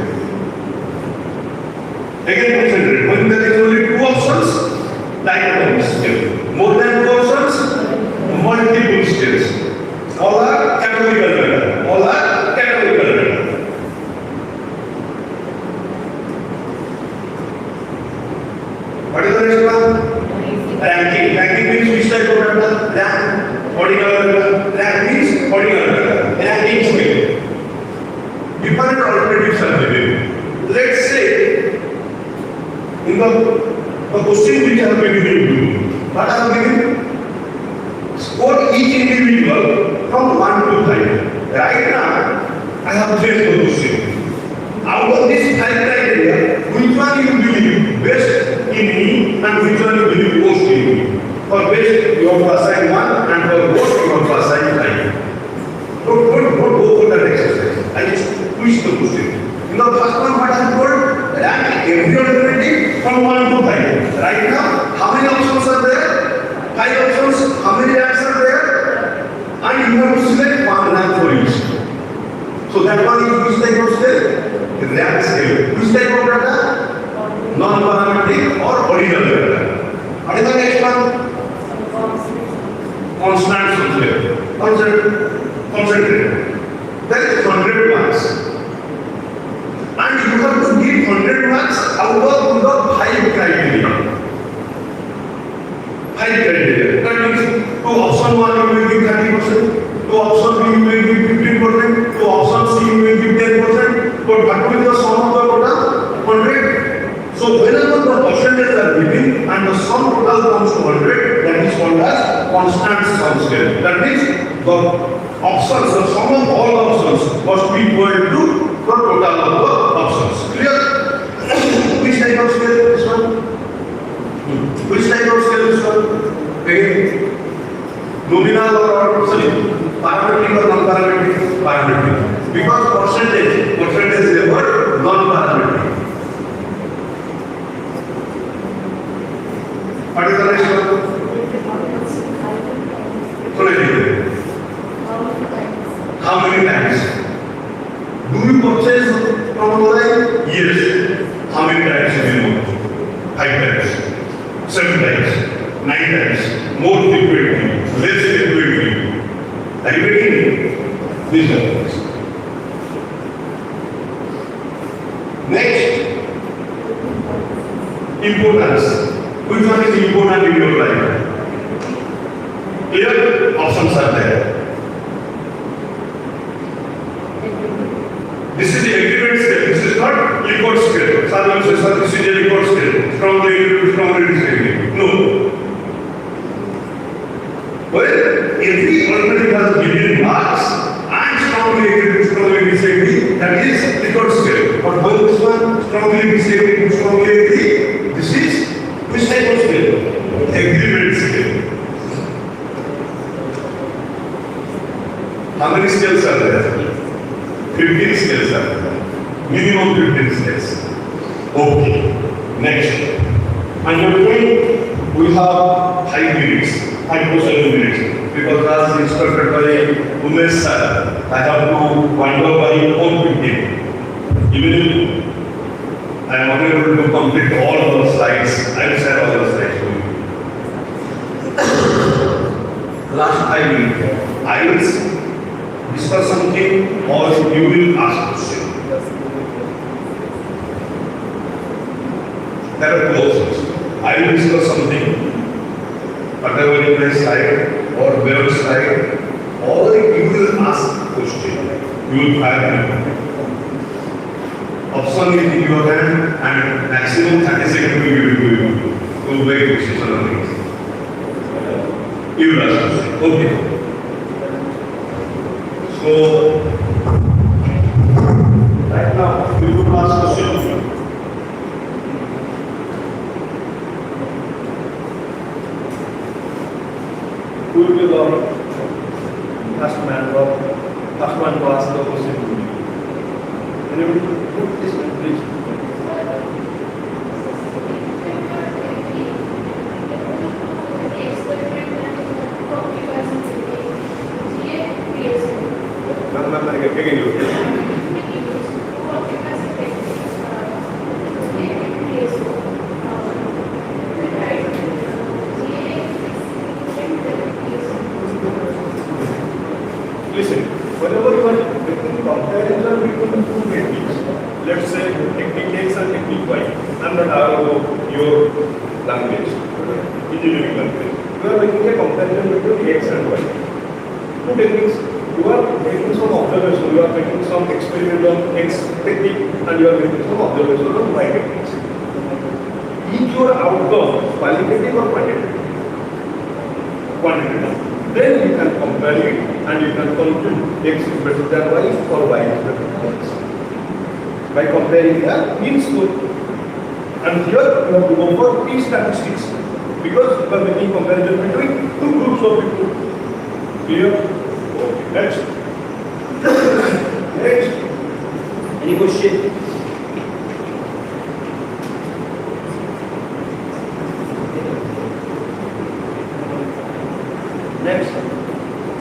Again, concentrate. When there is only 2 options, dichotomous scale. More than 2 options, multiple scales. All are categorical data. All are categorical data. What is the next one? Ranking. Ranking means which type of data? Rank. Ordinal data. Rank means ordinal data. Ranking scale. Different alternatives are given. Let's say, in the question which I have been giving you, what I have given? Score each individual from 1 to 5. Right now, I have changed the question. Out of these 5 criteria, which one you believe best in me and which one you believe most in me? For waste, you have to assign 1, and for road, you have to assign 5. Don't go for that exercise. I just push the question. In the first one, what I told, rank every alternative from 1 to 5. Right now, how many options are there? 5 options. How many ranks are there? And you have to select 1 rank for each. So that one is which type of scale? Rank scale. Which type of data? Non-parametric or ordinal data. What is the next one? Constant scale. Concentrate. That is 100 marks. And you have to give 100 marks out of the 5 criteria. 5 criteria. That means to option 1 you will give 30%, to option B you will give 15%, to option C you will give 10%, but what will the sum of the total? 100. So whenever the percentages are given and the sum total comes to 100, that is called as constant sum scale. That means the options, the sum of all options must be equal to the total of the options. Clear? Which type of scale is this one? Which type of scale is this one? Again, nominal or sorry, parametric or non-parametric? Parametric. Because percentage is a word non-parametric. What is the next one? How many times? Do you purchase from online? Yes. How many times do you know? 5 times, 7 times, 9 times, more frequently, less frequently. Are you getting these numbers? Next, importance. Which one is important in your life? Clear? Options are there. This is the agreement scale. This is not Likert scale. Someone says, sir, this is a Likert scale. Strongly disagree. No. Well, every alternative has given marks and strongly disagree. That is Likert scale. But when this one strongly disagree, this is which type of scale? Agreement scale. How many scales are there? 15 scales are there. Minimum 15 scales. Okay. Next. And your friend, we have 5 minutes, 5 to 7 minutes. Because as instructed by Umesh sir, I have to wander by 4:15. Even if I am unable to complete all the slides, I will share all the slides to you. Last 5 minutes, I will discuss something or you will ask question. There are 2 options. I will discuss something, whatever in my slide or website, or you will ask question. You will fire. Option is in your hand and maximum 30 seconds you will do to make decision on it. You will ask question. Okay. So, right now, we will ask question. Who will be the first man to ask the question? Anybody? This one, please. Listen, whenever you are making comparison between 2 techniques, let's say technique X and technique Y, I'm not aware of your language, engineering language. You are making a comparison between X and Y. 2 techniques, you are making some observation, you are making some experiment on X technique and you are making some observation on Y techniques. Is your outcome qualitative or quantitative? Quantitative. Then you can compare it and you can conclude X is better than Y or Y is better than X. By comparing the mean score. And here you have to go for P statistics. Because you are making comparison between two groups of people. Clear? Okay, next. Next. Any question? Next.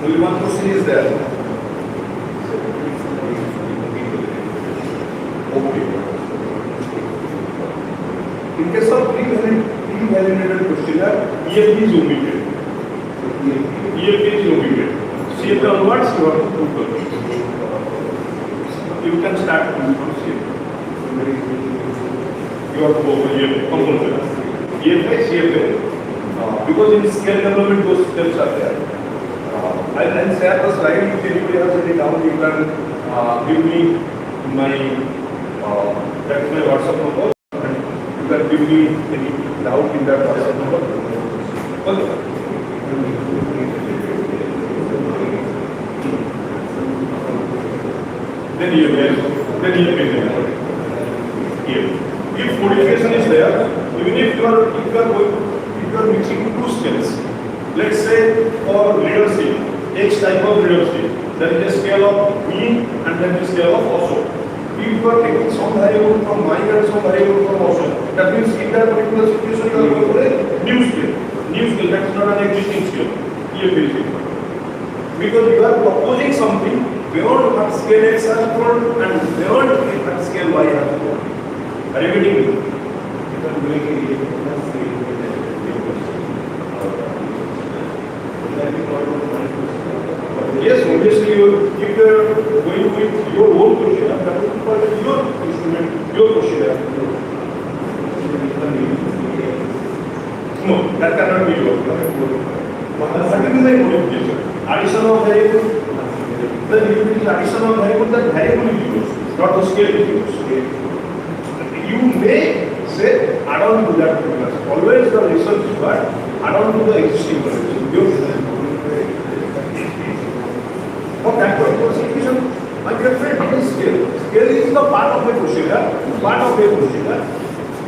Only one question is there. Okay. In case of pre-validated questionnaire, EFP is omitted. EFP is omitted. CFP onwards, you have to prove it. You can start from CFP. You have to go for EFP, compulsory. EFP, CFP. Because in scale development, those steps are there. I'll share the slide. If anybody has any doubt, you can give me my that is my WhatsApp number, and you can give me any doubt in that WhatsApp number. Okay. Then you if modification is there, even if you are mixing two scales, let's say for leadership, X type of leadership, there is a scale of me and then a scale of also. If you are taking some variable from mine and some variable from also, that means in that particular situation you are going for a new scale. New scale, that is not an existing scale. Because you are proposing something beyond what scale X has told and beyond what scale Y has told. Are you getting me? Yes, obviously, if you are going with your own questionnaire, that will be called your instrument, your questionnaire. No, that cannot be your. What is the modification? Addition of variable. The addition of variable, that variable is used, not the scale is used. You may say add on to that particular. Always the research is what add on to the existing variable. For that particular situation, my dear friend, what is scale? Scale is the part of a procedure,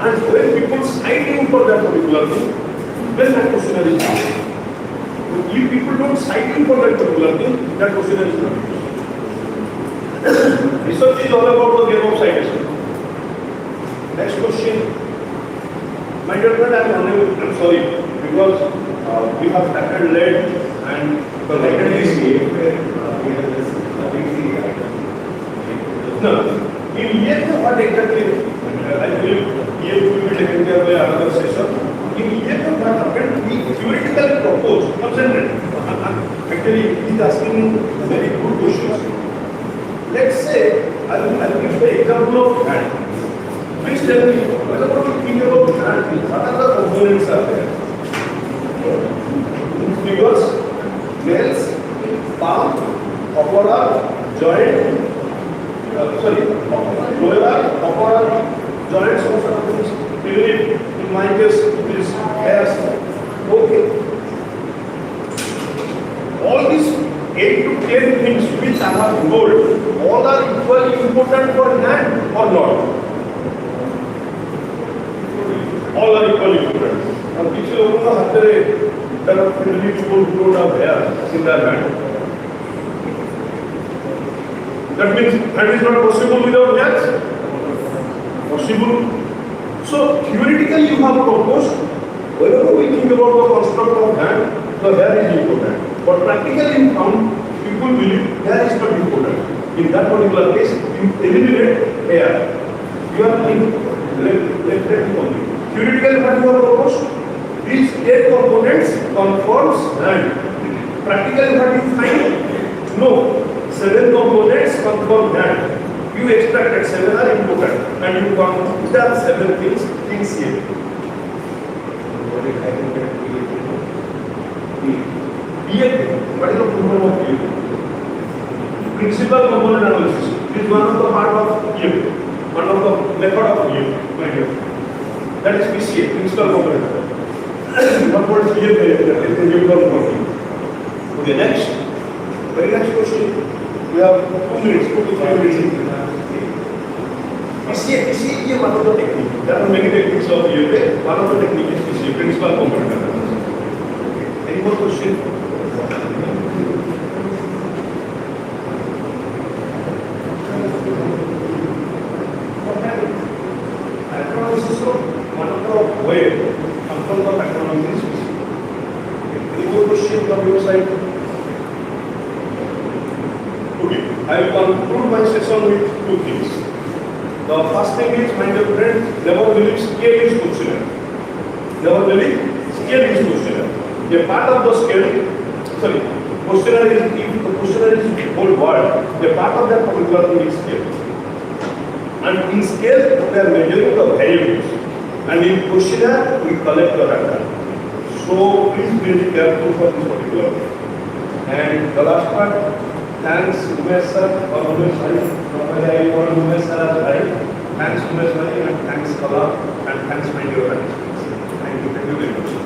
and when people cite you for that particular thing, then that procedure is used. If people don't cite you for that particular thing, that procedure is not used. Research is all about the game of citation. Next question. My dear friend, I'm sorry, because we have started late and the writer is here. No, in EFP, what exactly, I believe EFP will be taken care by another session. In EFP, what happened, we theoretically propose, concentrate. Actually, he is asking very good questions. Let's say, I'll give the example of hand. Please tell me, what about the think about hand? What are the components are there? Fingers, nails, palm, upper arm, joint, lower arm, upper arm, joints, even if in my case it is hairs. Okay. All these 8 to 10 things which I have told, all are equally important for hand or not? All are equally important. Now, किसी लोगों का हाथ में तरफ फिरली चोट of hair in their hand. That means hand is not possible without hairs. Possible. So theoretically, you have proposed. Whenever we think about the construct of hand, the hair is important. But practically, you found people believe hair is not important. In that particular case, you eliminate hair. You are in left only. Theoretically, what you have proposed? These 8 components conforms hand. Practically, what you find? No. 7 components conform hand. You expect that 7 are important and you consider 7 things in CFP. PFP. What is the program of PFP? Principal component analysis. This is one of the part of PFP. One of the method of PFP. That is PCA, principal component. What was PFP? Okay, next. Very next question. We have 2 minutes, 2 to 5 minutes. PCA is one of the techniques. There are many techniques of PFP. One of the techniques is PCA. principal component. Any more question? Acronym is also one of the way control of acronym is. Any more question from your side? Okay, I will conclude my session with two things. The first thing is, my dear friend, never believe scale is questionnaire. Never believe scale is questionnaire. A part of the scale, questionnaire is, if the questionnaire is whole word, a part of that particular thing is scale. And in scale, we are measuring the values. And in questionnaire, we collect the data. So please be very careful for this particular thing. And the last part, thanks Umesh sir for always right. Normally I call Umesh sir as right. Thanks Umesh sir and thanks Kala and thanks my dear friends. Thank you very much.